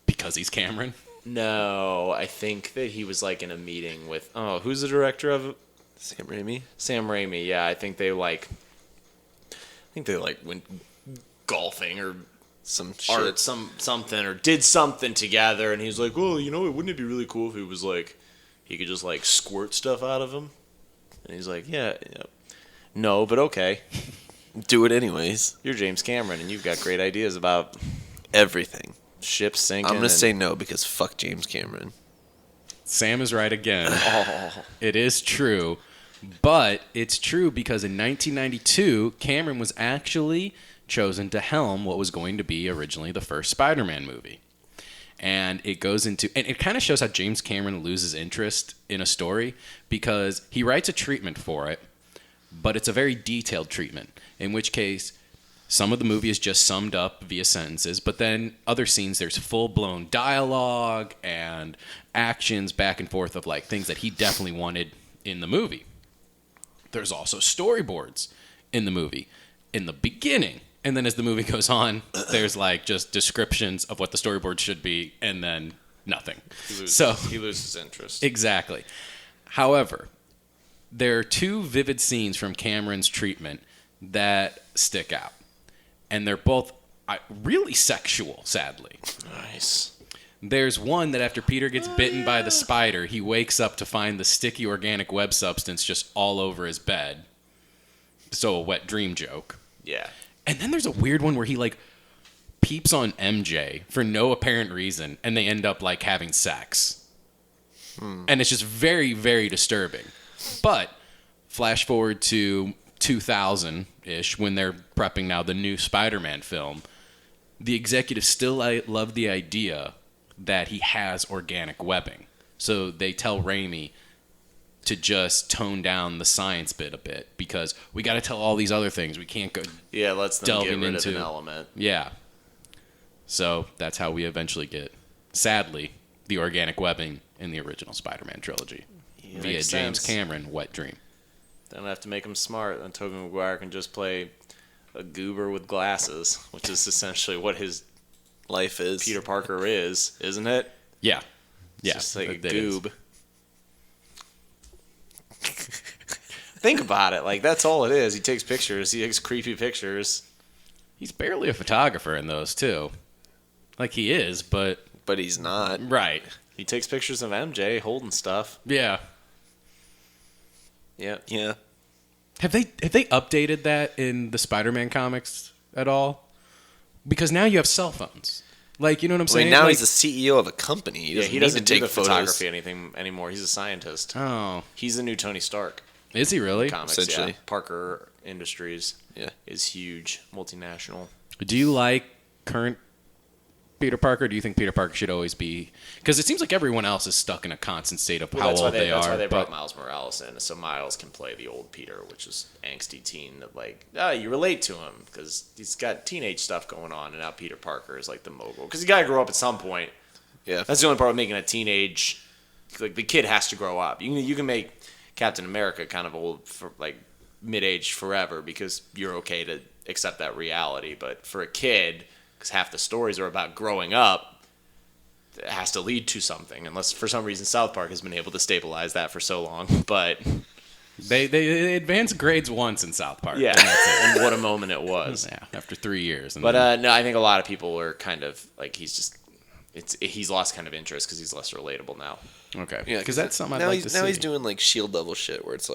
Because he's Cameron? no, I think that he was in a meeting with who's the director of it? Sam Raimi. Sam Raimi. Yeah, I think they went golfing or Some shit. art, something, or did something together, and he was like, "Well, wouldn't it be really cool if it was he could just squirt stuff out of him?" And he's like, "Yeah, no, but okay. Do it anyways. You're James Cameron, and you've got great ideas about Everything. ships sinking." I'm gonna say no because fuck James Cameron. Sam is right again. Oh, It is true. But it's true because in 1992, Cameron was actually chosen to helm what was going to be originally the first Spider-Man movie. And it goes into, and it kind of shows how James Cameron loses interest in a story because he writes a treatment for it, but it's a very detailed treatment, in which case some of the movie is just summed up via sentences, but then other scenes there's full-blown dialogue and actions back and forth of things that he definitely wanted in the movie. There's also storyboards in the movie in the beginning. And then as the movie goes on, there's just descriptions of what the storyboard should be and then nothing. he loses interest. Exactly. However, there are two vivid scenes from Cameron's treatment that stick out. And they're both really sexual, sadly. Nice. There's one that after Peter gets bitten by the spider, he wakes up to find the sticky organic web substance just all over his bed. So a wet dream joke. Yeah. And then there's a weird one where he peeps on MJ for no apparent reason, and they end up having sex. And it's just very, very disturbing. But flash forward to 2000-ish, when they're prepping now the new Spider-Man film, the executives still love the idea that he has organic webbing. So they tell Raimi to just tone down the science bit a bit because we got to tell all these other things. We can't go Let's them get rid of an element. Yeah. So that's how we eventually get, sadly, the organic webbing in the original Spider-Man trilogy via makes James sense. Cameron, Wet Dream. They don't have to make him smart. Then Tobey Maguire can just play a goober with glasses, which is essentially what his Life is. Peter Parker is, isn't it? Yeah. Yeah. Just like a that is. goob. Think about it. That's all it is. He takes pictures. He takes creepy pictures. He's barely a photographer in those, too. He is, but... But he's not. Right. He takes pictures of MJ holding stuff. Yeah. Yeah. Yeah. Have they updated that in the Spider-Man comics at all? Because now you have cell phones. You know what I'm I saying? mean, now he's the CEO of a company. He doesn't need to do take the photos. photography anymore. He's a scientist. Oh. He's the new Tony Stark. Is he really? Comics, Essentially. yeah. Parker Industries Yeah. is huge, multinational. Do you like current Peter Parker? Do you think Peter Parker should always be... Because it seems like everyone else is stuck in a constant state of how old they are. That's why they brought but- Miles Morales in, so Miles can play the old Peter, which is angsty teen that you relate to him because he's got teenage stuff going on, and now Peter Parker is the mogul. Because you got to grow up at some point. Yeah. That's the only part of making a teenage... the kid has to grow up. You can make Captain America kind of old for mid-age forever because you're okay to accept that reality. But for a kid, because half the stories are about growing up, it has to lead to something. Unless for some reason South Park has been able to stabilize that for so long. But They advanced grades once in South Park. yeah, and that's it. and what a moment it was. Yeah, after 3 years. And But then- no, I think a lot of people are kind of he's lost kind of interest because he's less relatable now. okay. Yeah, Because that's something I'd now like he's, to see. now he's doing shield level shit where it's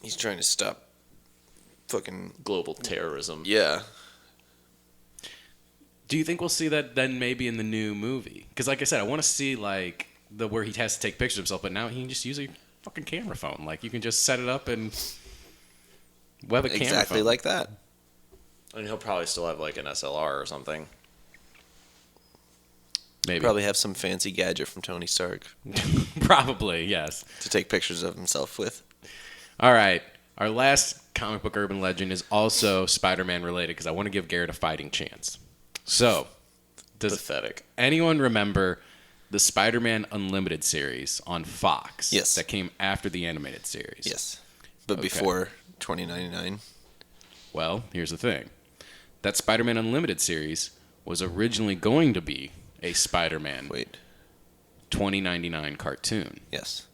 he's trying to stop fucking Global terrorism. yeah. Do you think we'll see that then maybe in the new movie? Because like I said, I want to see like where he has to take pictures of himself, but now he can just use a fucking camera phone. Like you can just set it up and web a camera phone. Exactly like that. And he'll probably still have like an SLR or something. Maybe. Probably have some fancy gadget from Tony Stark Probably, yes. to take pictures of himself with. All right. Our last comic book urban legend is also Spider-Man related because I want to give Garrett a fighting chance. So, does Pathetic. anyone remember the Spider-Man Unlimited series on Fox? Yes. That came after the animated series. Yes. But Okay. before 2099. Well, here's the thing. That Spider-Man Unlimited series was originally going to be a Spider-Man Wait. 2099 cartoon. Yes.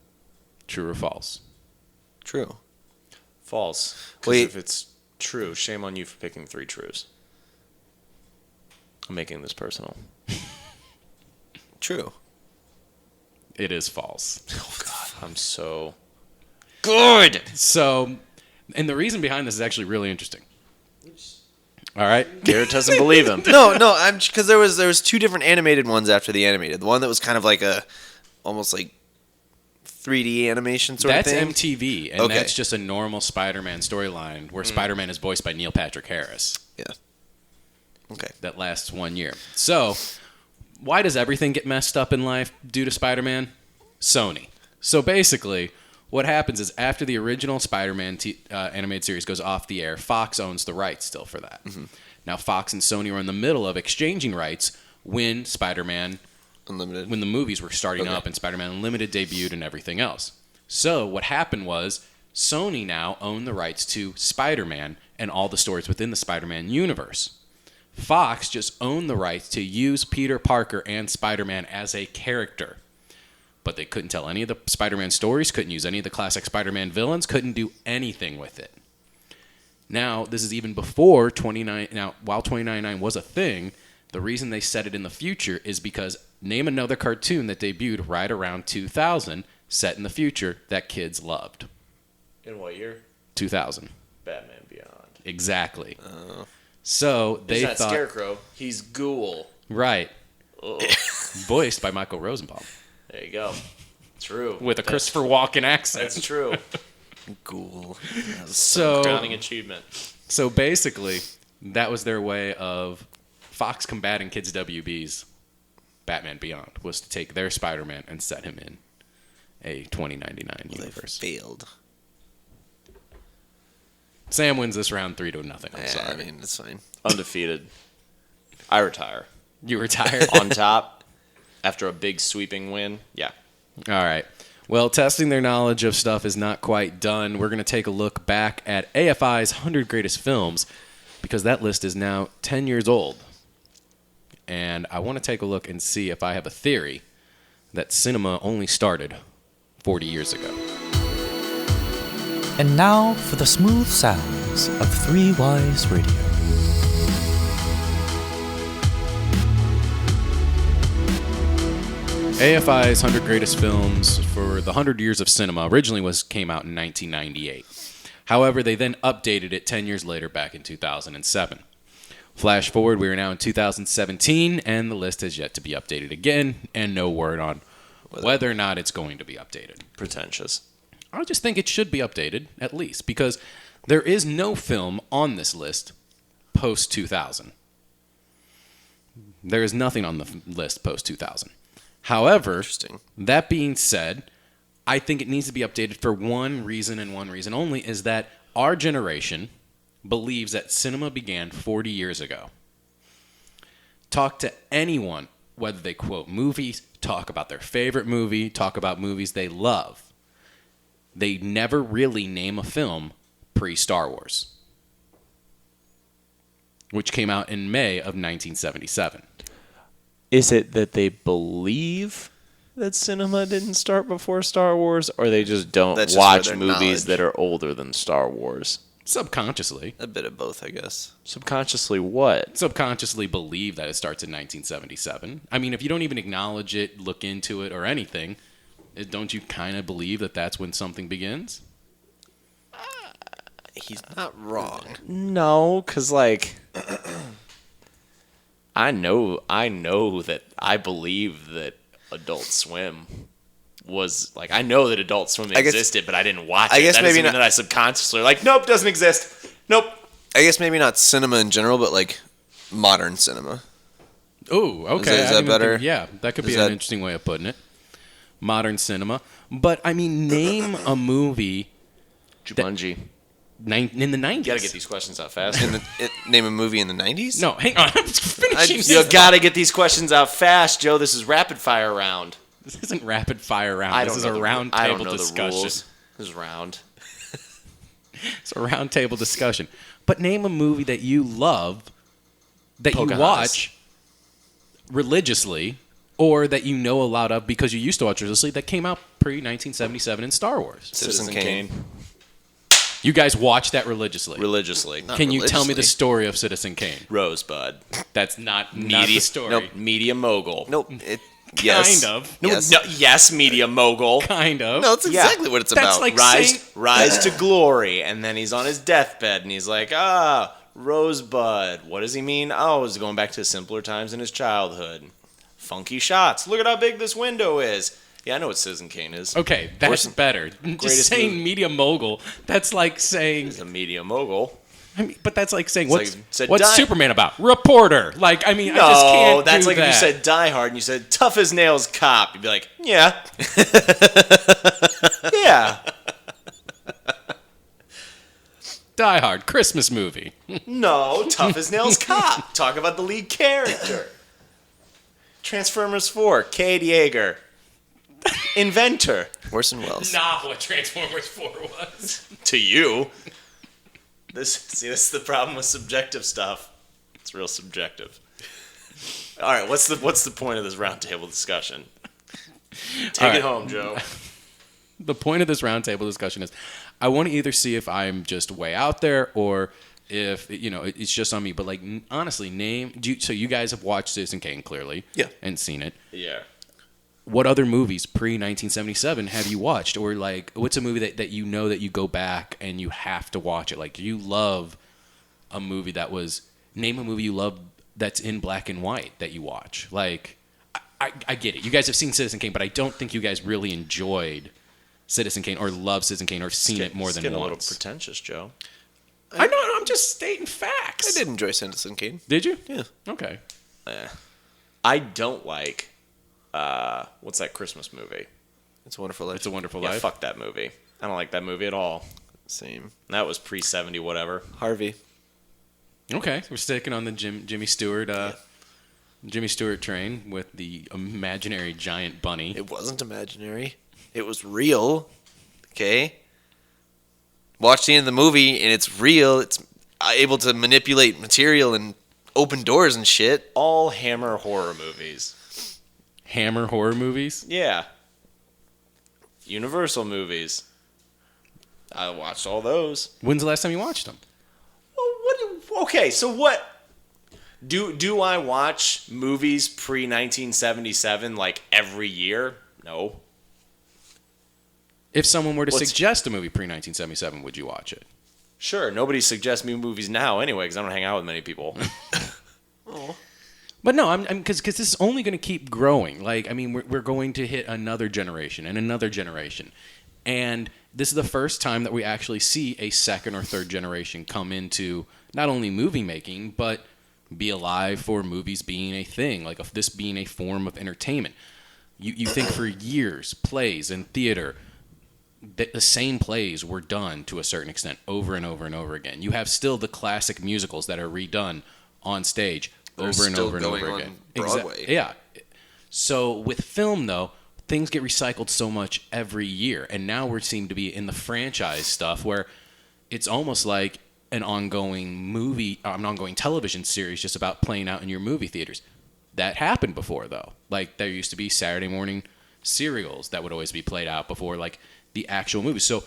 True or false? True. False. 'Cause Wait. if it's true, shame on you for picking 3 trues. I'm making this personal. True. It is false. Oh, God. I'm so... Good! So, and the reason behind this is actually really interesting. All right? Garrett doesn't believe him. No, I'm because there was 2 different animated ones after the animated. The one that was kind of like almost like 3D animation sort That's of thing. MTV, and Okay. that's just a normal Spider-Man storyline where Spider-Man is voiced by Neil Patrick Harris. Yeah. Okay. That lasts 1 year. So, why does everything get messed up in life due to Spider-Man? Sony. So basically, what happens is after the original Spider-Man animated series goes off the air, Fox owns the rights still for that. Mm-hmm. Now, Fox and Sony were in the middle of exchanging rights when Spider-Man, Unlimited. when the movies were starting Okay. up and Spider-Man Unlimited debuted and everything else. So what happened was Sony now owned the rights to Spider-Man and all the stories within the Spider-Man universe. Fox just owned the rights to use Peter Parker and Spider-Man as a character. But they couldn't tell any of the Spider-Man stories, couldn't use any of the classic Spider-Man villains, couldn't do anything with it. Now, this is even before 29. Now, while 2099 was a thing, the reason they set it in the future is because name another cartoon that debuted right around 2000, set in the future, that kids loved. In what year? 2000. Batman Beyond. Exactly. So they He's not thought, Scarecrow. He's Ghoul. right, Ugh. voiced by Michael Rosenbaum There you go. True. with a Christopher Walken accent. That's true. Ghoul. Crowning achievement. So basically, that was their way of Fox combating kids' WB's Batman Beyond, was to take their Spider-Man and set him in a 2099 They universe. failed. Sam wins this round 3-0. I'm Yeah, sorry. I mean, it's fine. Undefeated. I retire. You retired? On top, after a big sweeping win. Yeah. All right. Well, testing their knowledge of stuff is not quite done. We're going to take a look back at AFI's 100 Greatest Films because that list is now 10 years old. And I want to take a look and see if I have a theory that cinema only started 40 years ago. And now for the smooth sounds of Three Wise Radio. AFI's 100 Greatest Films for the 100 Years of Cinema originally came out in 1998. However, they then updated it 10 years later back in 2007. Flash forward, we are now in 2017, and the list has yet to be updated again, and no word on whether or not it's going to be updated. Pretentious. I just think it should be updated, at least, because there is no film on this list post-2000. There is nothing on the list post-2000. However, Interesting. that being said, I think it needs to be updated for one reason and one reason only, is that our generation believes that cinema began 40 years ago. Talk to anyone, whether they quote movies, talk about their favorite movie, talk about movies they love. They never really name a film pre-Star Wars, which came out in May of 1977. Is it that they believe that cinema didn't start before Star Wars, or they just don't That's just where watch their movies knowledge- that are older than Star Wars? Subconsciously. A bit of both, I guess. Subconsciously what? Subconsciously believe that it starts in 1977. I mean, if you don't even acknowledge it, look into it, or anything, don't you kind of believe that that's when something begins? He's not wrong. No, because, like, I know that I believe that Adult Swim was like, I know that Adult Swim existed, but I didn't watch it. I guess that maybe doesn't mean not. that I subconsciously like, nope, doesn't exist. Nope. I guess maybe not cinema in general, but like modern cinema. Oh, okay. Is that I didn't even better? think- yeah, that could be Is an that- interesting way of putting it. Modern cinema. But, I mean, name a movie Jumanji. in the 90s. You gotta get these questions out fast. Name a movie in the 90s? No, hang on. I'm just finishing You this. gotta get these questions out fast, Joe. This is rapid fire round. This isn't rapid fire round. I This don't is know a the- round I don't table know discussion. the rules. This is round. It's a round table discussion. But name a movie that you love, that you Pocahontas. watch religiously, or that you know a lot of because you used to watch religiously, that came out pre-1977 in Star Wars. Citizen Kane. You guys watch that religiously. Religiously. Can you tell me the religiously. story of Citizen Kane? Rosebud. That's not the Media story. Nope. Media mogul. Nope. Yes. Kind of. No, Yes. no, yes, media mogul. Kind of. No, that's exactly what it's That's about. like Rise, saying- rise to glory, and then he's on his deathbed, and he's like, Rosebud. What does he mean? Oh, it's going back to simpler times in his childhood. Funky shots. Look at how big this window is. Yeah, I know what Citizen Kane is. Okay, that's better. Just greatest saying movie. media mogul, that's like saying... He's a media mogul. I mean, but that's like saying, It's what's, like said what's die- Superman about? Reporter. Like, I mean, I No, just can't that's do like that. if you said Die Hard and you said tough as nails cop. You'd be like, yeah. Yeah. Die Hard, Christmas movie. No, tough as nails cop. Talk about the lead character. Transformers 4, Cade Yeager. Inventor. Orson Welles. Not what Transformers 4 was. To you. This is the problem with subjective stuff. It's real subjective. All right, what's the point of this roundtable discussion? Take it home, Joe. The point of this roundtable discussion is I want to either see if I'm just way out there or if, it's just on me. But, like, honestly, so you guys have watched Citizen Kane, clearly. Yeah. And seen it. Yeah. What other movies pre-1977 have you watched? Or, like, what's a movie that you know that you go back and you have to watch it? Like, you love a movie name a movie you love that's in black and white that you watch. Like, I get it. You guys have seen Citizen Kane, but I don't think you guys really enjoyed Citizen Kane or love Citizen Kane or seen it more It's than getting once. a little pretentious, Joe. I know. I'm just stating facts. I did enjoy Citizen Kane. Did you? Yeah. Okay. I don't like, what's that Christmas movie? It's a Wonderful Life. It's a Wonderful Yeah, Life. fuck that movie. I don't like that movie at all. Same. That was pre-70 whatever. Harvey. Okay, we're sticking on the Jimmy Stewart train with the imaginary giant bunny. It wasn't imaginary. It was real. Okay? Watch the end of the movie, and it's real. It's able to manipulate material and open doors and shit. All Hammer horror movies. Hammer horror movies. Yeah. Universal movies. I watched all those. When's the last time you watched them? Okay, so what do I watch movies pre-1977 like every year? No. If someone were to What's- suggest a movie pre-1977, would you watch it? Sure, nobody suggests me movies now anyway because I don't hang out with many people. But no, I'm because this is only going to keep growing. Like, I mean, we're going to hit another generation and another generation, and this is the first time that we actually see a second or third generation come into not only movie making but be alive for movies being a thing, like this being a form of entertainment. You think for years, plays and theater, the same plays were done to a certain extent over and over and over again. You have still the classic musicals that are redone on stage They're over and still over and going over on again. Broadway. Yeah. So with film, though, things get recycled so much every year, and now we seem to be in the franchise stuff where it's almost like an ongoing television series just about playing out in your movie theaters. That happened before, though. Like, there used to be Saturday morning serials that would always be played out before, like, the actual movies. So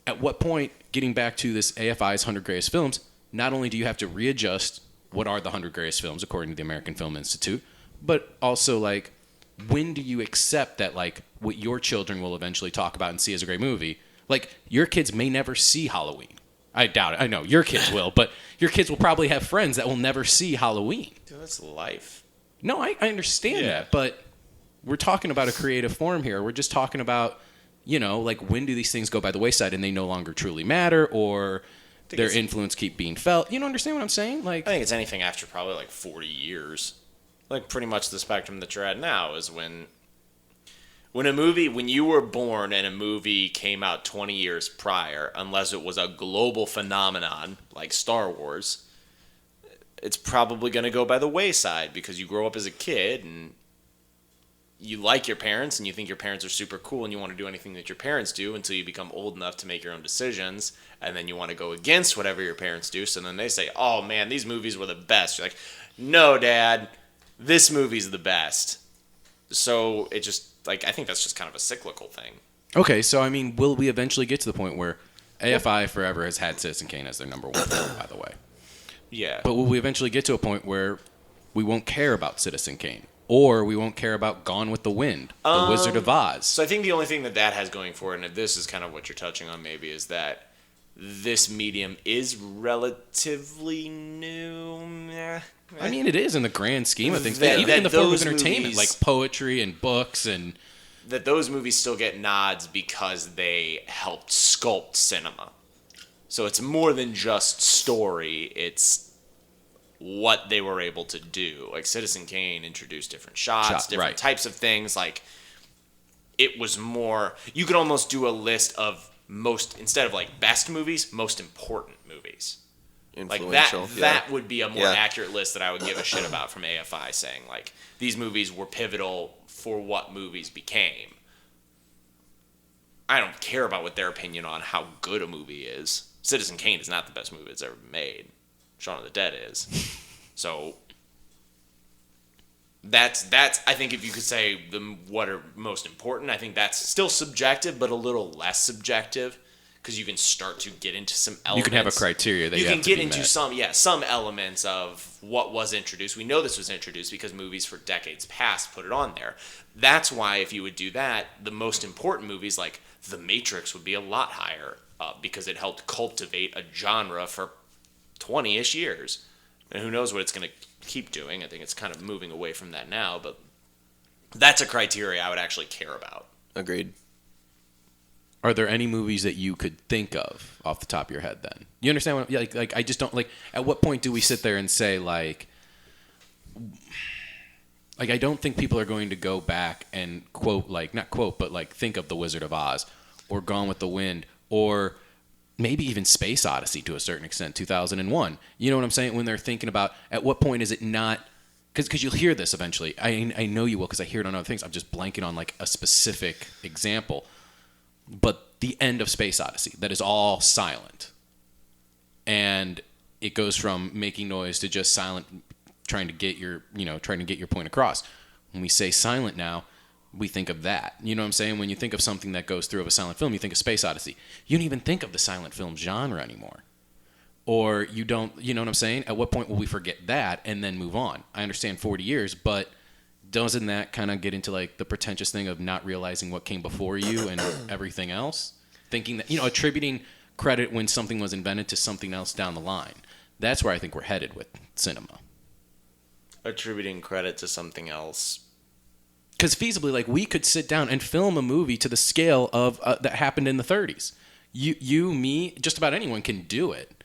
at what point, getting back to this AFI's 100 Greatest Films, not only do you have to readjust what are the 100 Greatest Films according to the American Film Institute, but also, like, when do you accept that, like, what your children will eventually talk about and see as a great movie? Like, your kids may never see Halloween. I doubt it. I know your kids will, but your kids will probably have friends that will never see Halloween. Dude, that's life. No, I understand Yeah. that, but we're talking about a creative form here. We're just talking about, like when do these things go by the wayside and they no longer truly matter, or their influence keep being felt. You don't understand what I'm saying? Like, I think it's anything after probably like 40 years. Like pretty much the spectrum that you're at now is when you were born and a movie came out 20 years prior, unless it was a global phenomenon like Star Wars, it's probably going to go by the wayside because you grow up as a kid and you like your parents and you think your parents are super cool and you want to do anything that your parents do until you become old enough to make your own decisions, and then you want to go against whatever your parents do. So then they say, oh man, these movies were the best. You're like, no, Dad, this movie's the best. So it just, like, I think that's just kind of a cyclical thing. okay, so I mean, will we eventually get to the point where AFI forever has had Citizen Kane as their number one film, by the way? Yeah. But will we eventually get to a point where we won't care about Citizen Kane? Or we won't care about Gone with the Wind, The Wizard of Oz? So I think the only thing that has going for it, and this is kind of what you're touching on maybe, is that this medium is relatively new. I mean, it is in the grand scheme of things. That- Even that in the form of those entertainment, movies- like poetry and books and... That those movies still get nods because they helped sculpt cinema. So it's more than just story, it's what they were able to do. Like Citizen Kane introduced different shots, different right. types of things. Like it was more, you could almost do a list of most, instead of like best movies, most important movies. Like Influential. that would be a more Yeah. accurate list that I would give a shit about from AFI, saying like these movies were pivotal for what movies became. I don't care about what their opinion on how good a movie is. Citizen Kane is not the best movie that's ever been made. Shaun of the Dead is. So that's I think if you could say what are most important, I think that's still subjective, but a little less subjective because you can start to get into some elements. You can have a criteria that you can have to get be into met. some elements of what was introduced. We know this was introduced because movies for decades past put it on there. That's why if you would do that, the most important movies like The Matrix would be a lot higher up because it helped cultivate a genre for 20-ish years. And who knows what it's going to keep doing. I think it's kind of moving away from that now, but that's a criteria I would actually care about. Agreed. Are there any movies that you could think of off the top of your head then? You understand what like I just don't like at what point do we sit there and say like I don't think people are going to go back and quote like not quote but like think of The Wizard of Oz or Gone with the Wind or maybe even Space Odyssey to a certain extent, 2001. You know what I'm saying? When they're thinking about at what point is it not because you'll hear this eventually. I know you will because I hear it on other things. I'm just blanking on like a specific example. But the end of Space Odyssey, that is all silent. And it goes from making noise to just silent, trying to get your point across. When we say silent now, we think of that. You know what I'm saying? When you think of something that goes through of a silent film, you think of Space Odyssey. You don't even think of the silent film genre anymore. Or you don't, you know what I'm saying? At what point will we forget that and then move on? I understand 40 years, but doesn't that kind of get into like the pretentious thing of not realizing what came before you and everything else? Thinking that, attributing credit when something was invented to something else down the line. That's where I think we're headed with cinema. Attributing credit to something else. Because feasibly, like, we could sit down and film a movie to the scale of that happened in the 30s. You, me, just about anyone can do it.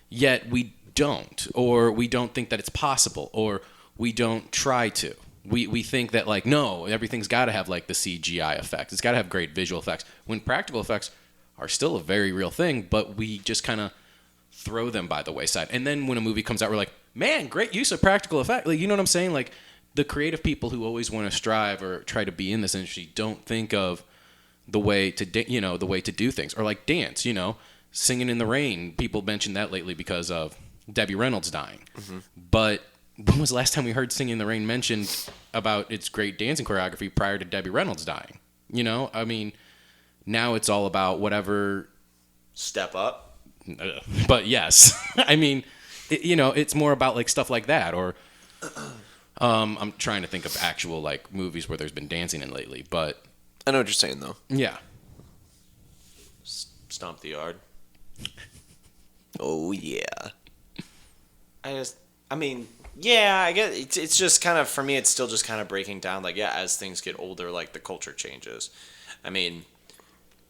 Yet we don't. Or we don't think that it's possible. Or we don't try to. We think that, like, no, everything's got to have, like, the CGI effects. It's got to have great visual effects. When practical effects are still a very real thing, but we just kind of throw them by the wayside. And then when a movie comes out, we're like, man, great use of practical effects. Like, you know what I'm saying? Like, the creative people who always want to strive or try to be in this industry don't think of the way to, the way to do things. Or like dance, Singing in the Rain. People mentioned that lately because of Debbie Reynolds dying. Mm-hmm. But when was the last time we heard Singing in the Rain mentioned about its great dancing choreography prior to Debbie Reynolds dying? I mean, now it's all about whatever. Step Up. But yes, I mean, it's more about like stuff like that. Or I'm trying to think of actual like movies where there's been dancing in lately. But I know what you're saying though. Yeah. Stomp the Yard. Oh yeah. I mean, yeah, I guess it's just kind of, for me, it's still just kind of breaking down, like, yeah, as things get older, like, the culture changes. I mean,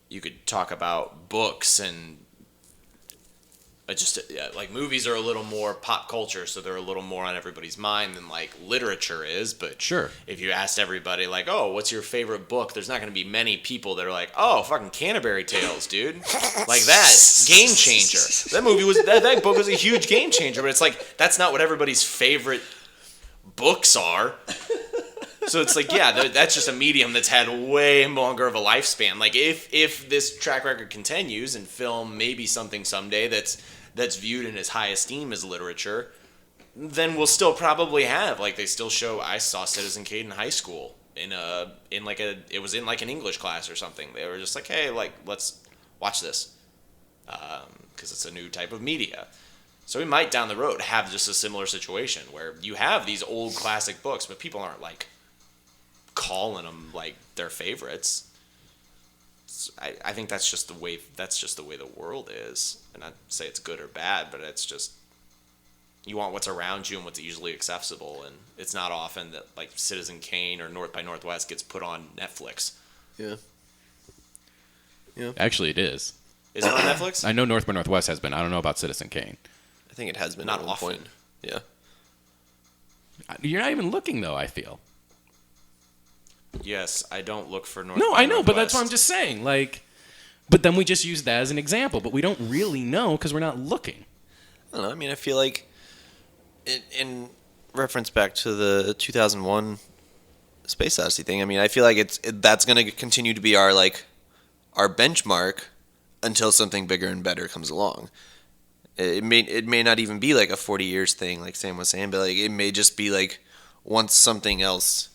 you could talk about books and like, movies are a little more pop culture, so they're a little more on everybody's mind than, like, literature is. But Sure. if you asked everybody, like, oh, what's your favorite book, there's not going to be many people that are like, oh, fucking Canterbury Tales, dude. Like, that game changer. That movie was that book was a huge game changer, but it's like, that's not what everybody's favorite books are. So it's like, yeah, that's just a medium that's had way longer of a lifespan. Like, if this track record continues and film maybe something someday that's viewed in as high esteem as literature, then we'll still probably have, like, they still show, I saw Citizen Kane in high school it was in like an English class or something. They were just like, hey, like, let's watch this. Because it's a new type of media. So we might down the road have just a similar situation where you have these old classic books, but people aren't like calling them like their favorites. I think that's just the way the world is. And I'd say it's good or bad, but it's just, you want what's around you and what's easily accessible, and it's not often that, like, Citizen Kane or North by Northwest gets put on Netflix. Yeah. Actually, it is. Is it on Netflix? I know North by Northwest has been. I don't know about Citizen Kane. I think it has been Not at one often. point. Yeah. You're not even looking, though, I feel. Yes, I don't look for North No, by I know, but that's what I'm Northwest. just saying. Like, but then we just use that as an example, but we don't really know because we're not looking. I don't know. I mean, I feel like in reference back to the 2001 Space Odyssey thing, I mean, I feel like that's going to continue to be our benchmark until something bigger and better comes along. It may not even be like a 40 years thing, like Sam was saying, but like it may just be like once something else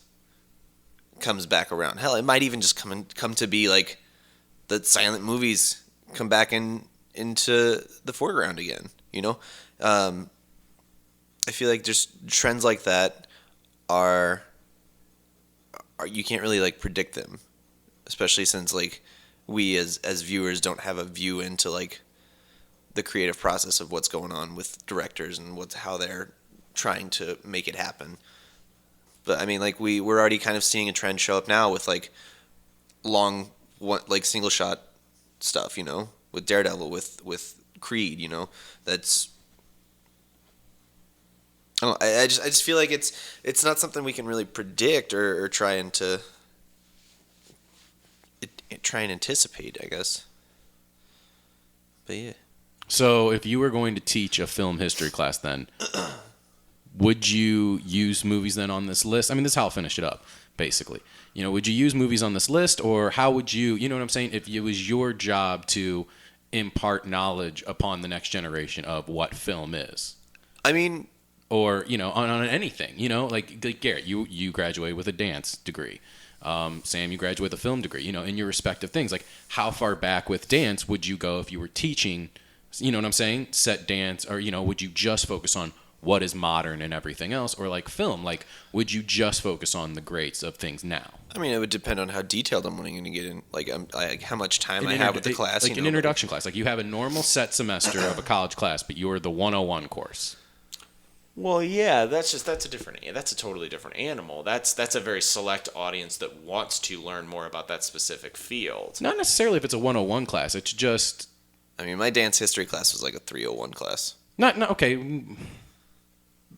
comes back around. Hell, it might even just come to be like the silent movies come back into the foreground again. You know, I feel like just trends like that are you can't really like predict them, especially since like we as viewers don't have a view into like the creative process of what's going on with directors and how they're trying to make it happen. But I mean, like we're already kind of seeing a trend show up now with like like single shot stuff, you know, with Daredevil, with Creed, you know, that's. I just feel like it's not something we can really predict or try and anticipate, I guess. But yeah. So if you were going to teach a film history class then, would you use movies then on this list? I mean, this is how I'll finish it up, basically. You know, would you use movies on this list, or how would you know what I'm saying? If it was your job to impart knowledge upon the next generation of what film is. I mean... Or, you know, on anything, you know, like Garrett, you graduated with a dance degree. Sam, you graduated with a film degree, you know, in your respective things. Like, how far back with dance would you go if you were teaching, you know what I'm saying, set dance, or, you know, would you just focus on what is modern and everything else? Or like film, like, would you just focus on the greats of things now? I mean, it would depend on how detailed I'm wanting to get in, like how much time I have with the class. Like an introduction class. Like, you have a normal set semester of a college class, but you're the 101 course. Well, yeah, that's a totally different animal. That's a very select audience that wants to learn more about that specific field. Not necessarily if it's a 101 class. It's just... I mean, my dance history class was like a 301 class. Okay.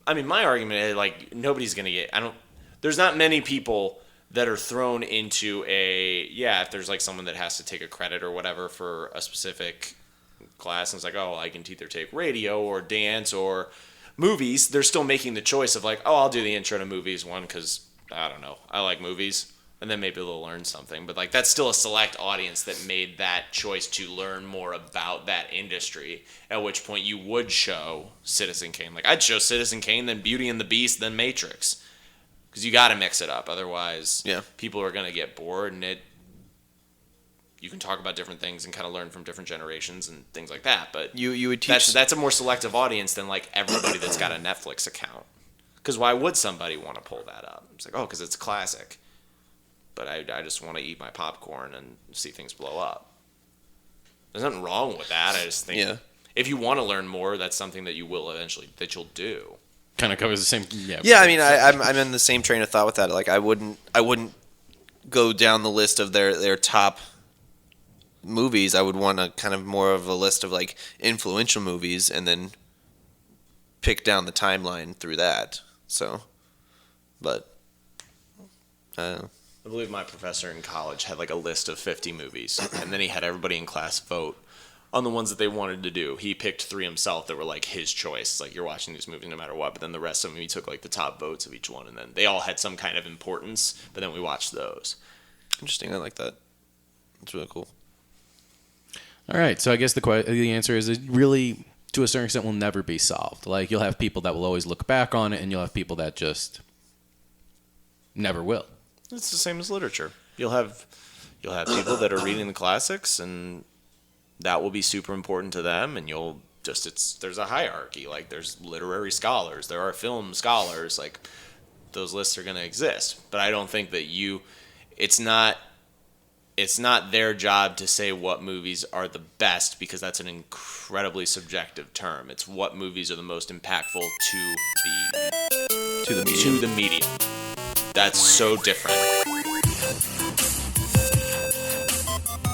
I mean, my argument is, like, nobody's going to get... There's not many people that are thrown into if there's, like, someone that has to take a credit or whatever for a specific class, and it's like, oh, I can either take radio or dance or... movies, they're still making the choice of like, oh, I'll do the intro to movies one because, I don't know, I like movies, and then maybe they'll learn something. But like that's still a select audience that made that choice to learn more about that industry, at which point you would show Citizen Kane. Like I'd show Citizen Kane, then Beauty and the Beast, then Matrix, because you got to mix it up. Otherwise, people are going to get bored, and you can talk about different things and kind of learn from different generations and things like that. But you would teach... That's a more selective audience than like everybody that's got a Netflix account. Because why would somebody want to pull that up? It's like, oh, because it's classic. But I just want to eat my popcorn and see things blow up. There's nothing wrong with that. I just think if you want to learn more, that's something that you will eventually that you'll do. Kind of covers the same. Yeah, I mean, I'm in the same train of thought with that. Like, I wouldn't go down the list of their top movies. I would want a kind of more of a list of like influential movies, and then pick down the timeline through that. So, but I don't know. I believe my professor in college had like a list of 50 movies, and then he had everybody in class vote on the ones that they wanted to do. He picked 3 himself that were like his choice. Like, you're watching these movies no matter what, but then the rest of them, he took like the top votes of each one, and then they all had some kind of importance, but then we watched those. Interesting. I like that. It's really cool. All right, so I guess the answer is it really, to a certain extent, will never be solved. Like, you'll have people that will always look back on it, and you'll have people that just never will. It's the same as literature. You'll have people that are reading the classics, and that will be super important to them, and there's a hierarchy. Like, there's literary scholars, there are film scholars, like, those lists are going to exist. But I don't think that it's not their job to say what movies are the best, because that's an incredibly subjective term. It's what movies are the most impactful to the medium. That's so different.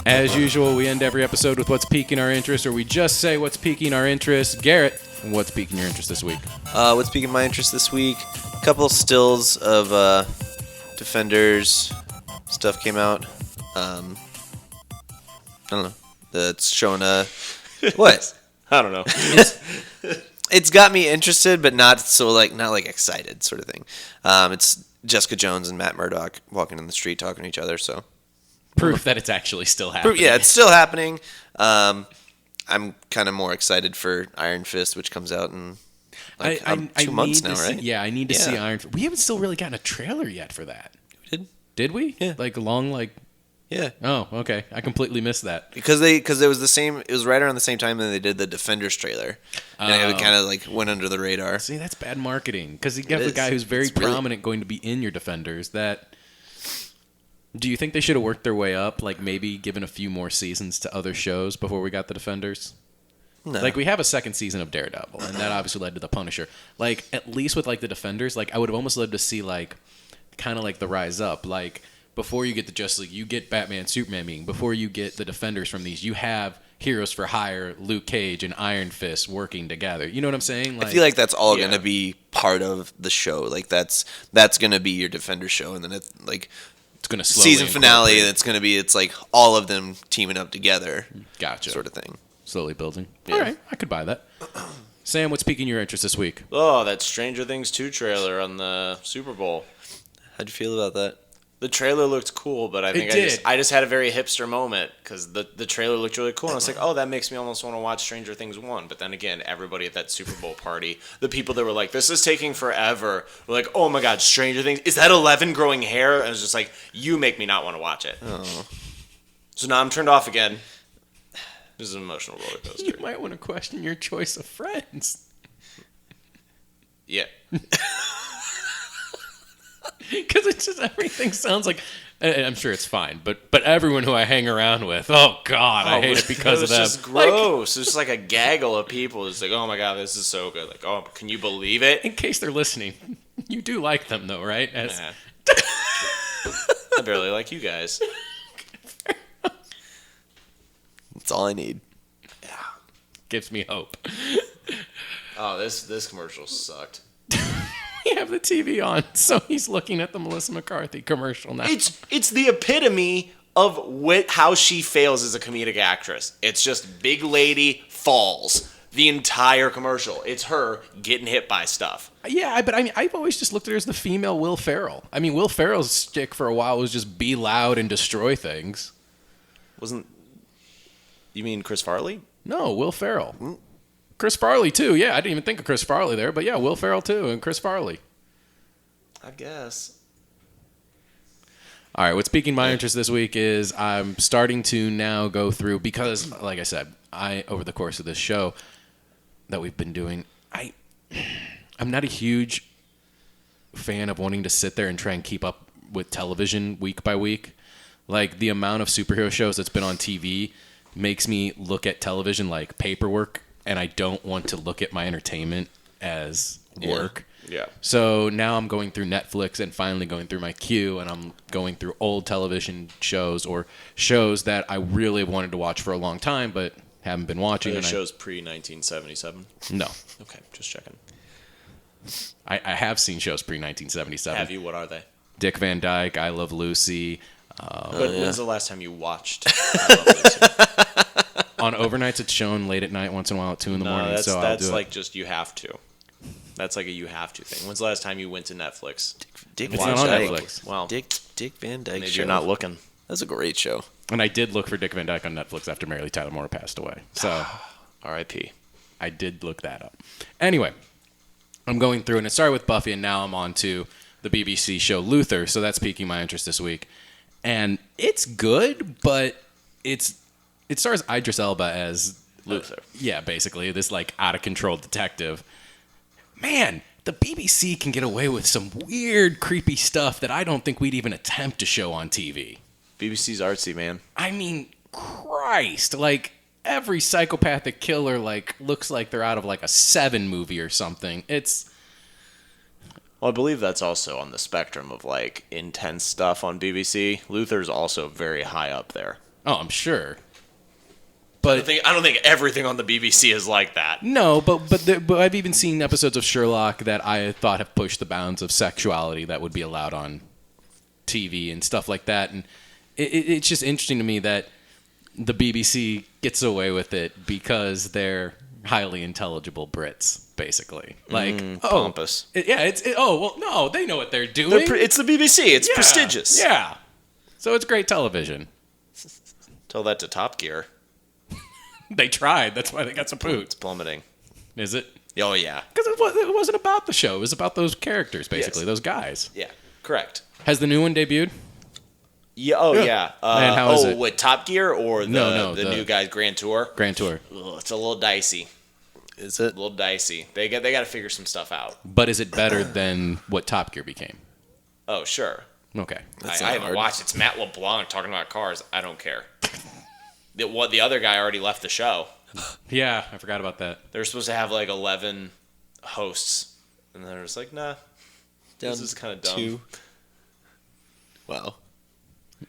As usual, we end every episode with what's piquing our interest, or we just say what's piquing our interest. Garrett, what's piquing your interest this week? What's piquing my interest this week? A couple stills of Defenders stuff came out. I don't know. That's showing what? I don't know. It's got me interested, but not like excited, sort of thing. It's Jessica Jones and Matt Murdock walking in the street talking to each other. So proof that it's actually still happening. Yeah, it's still happening. I'm kind of more excited for Iron Fist, which comes out in 2 months now, right? I need to see Iron Fist. We haven't still really gotten a trailer yet for that. Did we? Yeah. Yeah. Oh, okay. I completely missed that. Because it was the same. It was right around the same time that they did the Defenders trailer, and it kind of like went under the radar. See, that's bad marketing. Because you got a guy who's very prominent going to be in your Defenders. Do you think they should have worked their way up? Like maybe given a few more seasons to other shows before we got the Defenders? No. Like we have a second season of Daredevil, and that obviously led to the Punisher. Like at least with like the Defenders, like I would have almost loved to see like kind of like the rise up, like. Before you get the Justice League, you get Batman, Superman meeting. Before you get the Defenders from these, you have Heroes for Hire, Luke Cage, and Iron Fist working together. You know what I'm saying? I feel like that's all going to be part of the show. Like that's going to be your Defender show, and then it's like it's going to slowly season finale. It's going to be like all of them teaming up together. Gotcha. Sort of thing. Slowly building. Yeah. All right, I could buy that. Sam, what's piquing your interest this week? Oh, that Stranger Things 2 trailer on the Super Bowl. How'd you feel about that? The trailer looked cool, but I think I just had a very hipster moment because the trailer looked really cool, and I was like, oh, that makes me almost want to watch Stranger Things 1. But then again, everybody at that Super Bowl party, the people that were like, this is taking forever, were like, oh my God, Stranger Things, is that 11 growing hair? And it was just like, you make me not want to watch it. Oh. So now I'm turned off again. This is an emotional roller coaster. You might want to question your choice of friends. Yeah. Because it's just everything sounds like. I'm sure it's fine, but everyone who I hang around with, oh God, I hate it because of them. It's just gross. It's just like a gaggle of people. It's like, oh my God, this is so good. Like, oh, can you believe it? In case they're listening, you do like them though, right? I barely like you guys. That's all I need. Yeah, gives me hope. Oh, this commercial sucked. We have the TV on, so he's looking at the Melissa McCarthy commercial now. It's the epitome of how she fails as a comedic actress. It's just big lady falls the entire commercial. It's her getting hit by stuff. Yeah, but I mean, I've always just looked at her as the female Will Ferrell. I mean, Will Ferrell's shtick for a while was just be loud and destroy things. You mean Chris Farley? No, Will Ferrell. Chris Farley, too. Yeah, I didn't even think of Chris Farley there, but yeah, Will Ferrell, too, and Chris Farley. I guess. All right, what's piquing my interest this week is I'm starting to now go through, because, like I said, over the course of this show that we've been doing, I'm not a huge fan of wanting to sit there and try and keep up with television week by week. Like, the amount of superhero shows that's been on TV makes me look at television like paperwork and I don't want to look at my entertainment as work. Yeah. So now I'm going through Netflix and finally going through my queue, and I'm going through old television shows or shows that I really wanted to watch for a long time but haven't been watching. Are they shows pre-1977? No. Okay, just checking. I have seen shows pre-1977. Have you? What are they? Dick Van Dyke, I Love Lucy. But when's the last time you watched I Love Lucy? On overnights, it's shown late at night, once in a while at 2 in the morning. That's, so that's I'll do like it. just you have to. That's like a you have to thing. When's the last time you went to Netflix? Dick It's Van not on Dyke. Netflix. Well, Dick Van Dyke maybe show. you're not looking. That's a great show. And I did look for Dick Van Dyke on Netflix after Mary Tyler Moore passed away. So R.I.P. I did look that up. Anyway, I'm going through, and it started with Buffy, and now I'm on to the BBC show Luther. So that's piquing my interest this week. And it's good, but it stars Idris Elba as Luther. Yeah, basically this like out of control detective. Man, the BBC can get away with some weird, creepy stuff that I don't think we'd even attempt to show on TV. BBC's artsy, man. I mean, Christ, like every psychopathic killer like looks like they're out of like a Seven movie or something. Well, I believe that's also on the spectrum of like intense stuff on BBC. Luther's also very high up there. Oh, I'm sure. I But don't think everything on the BBC is like that. no, but I've even seen episodes of Sherlock that I thought have pushed the bounds of sexuality that would be allowed on TV and stuff like that. And it's just interesting to me that the BBC gets away with it because they're highly intelligible Brits, basically. Like, Pompous. No, they know what they're doing. It's the BBC. It's Yeah, prestigious. Yeah. So it's great television. Tell that to Top Gear. They tried. That's why they got some It's poots. plummeting. Is it? Oh, yeah. Because it wasn't about the show. It was about those characters, basically, Yes. those guys. Yeah, correct. Has the new one debuted? Yeah. Oh, yeah. Man, how is it? What, Top Gear or No, the new guy's Grand Tour? Grand Tour. Ugh, it's a little dicey. Is it? A little dicey. They got to figure some stuff out. But is it better than what Top Gear became? Oh, sure. Okay. That's I not haven't hard. watched. It's Matt LeBlanc talking about cars. I don't care. The other guy already left the show. Yeah, I forgot about that. They were supposed to have like 11 hosts, and they're just like, nah, this is kind of dumb. 2. Wow.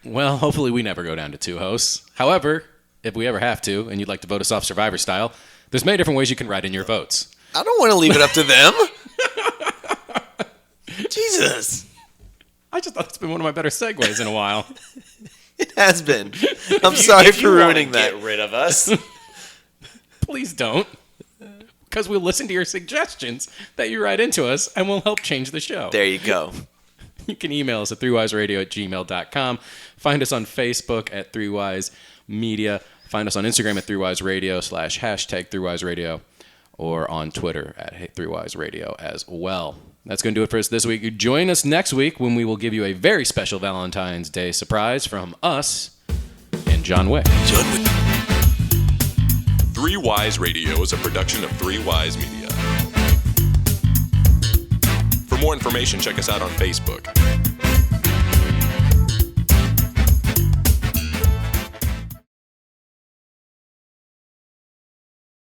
Well, hopefully we never go down to 2 hosts. However, if we ever have to, and you'd like to vote us off Survivor style, there's many different ways you can write in your votes. I don't want to leave it up to them. Jesus. I just thought it's been one of my better segues in a while. It has been. I'm sorry If for you wanna ruining that. Get rid of us. Please don't. Because we'll listen to your suggestions that you write into us, and we'll help change the show. There you go. You can email us at threewiseradio@gmail.com. Find us on Facebook at Threewise Media. Find us on Instagram at threewiseradio / #threewiseradio, or on Twitter at threewiseradio as well. That's going to do it for us this week. Join us next week when we will give you a very special Valentine's Day surprise from us and John Wick. Three Wise Radio is a production of Three Wise Media. For more information, check us out on Facebook.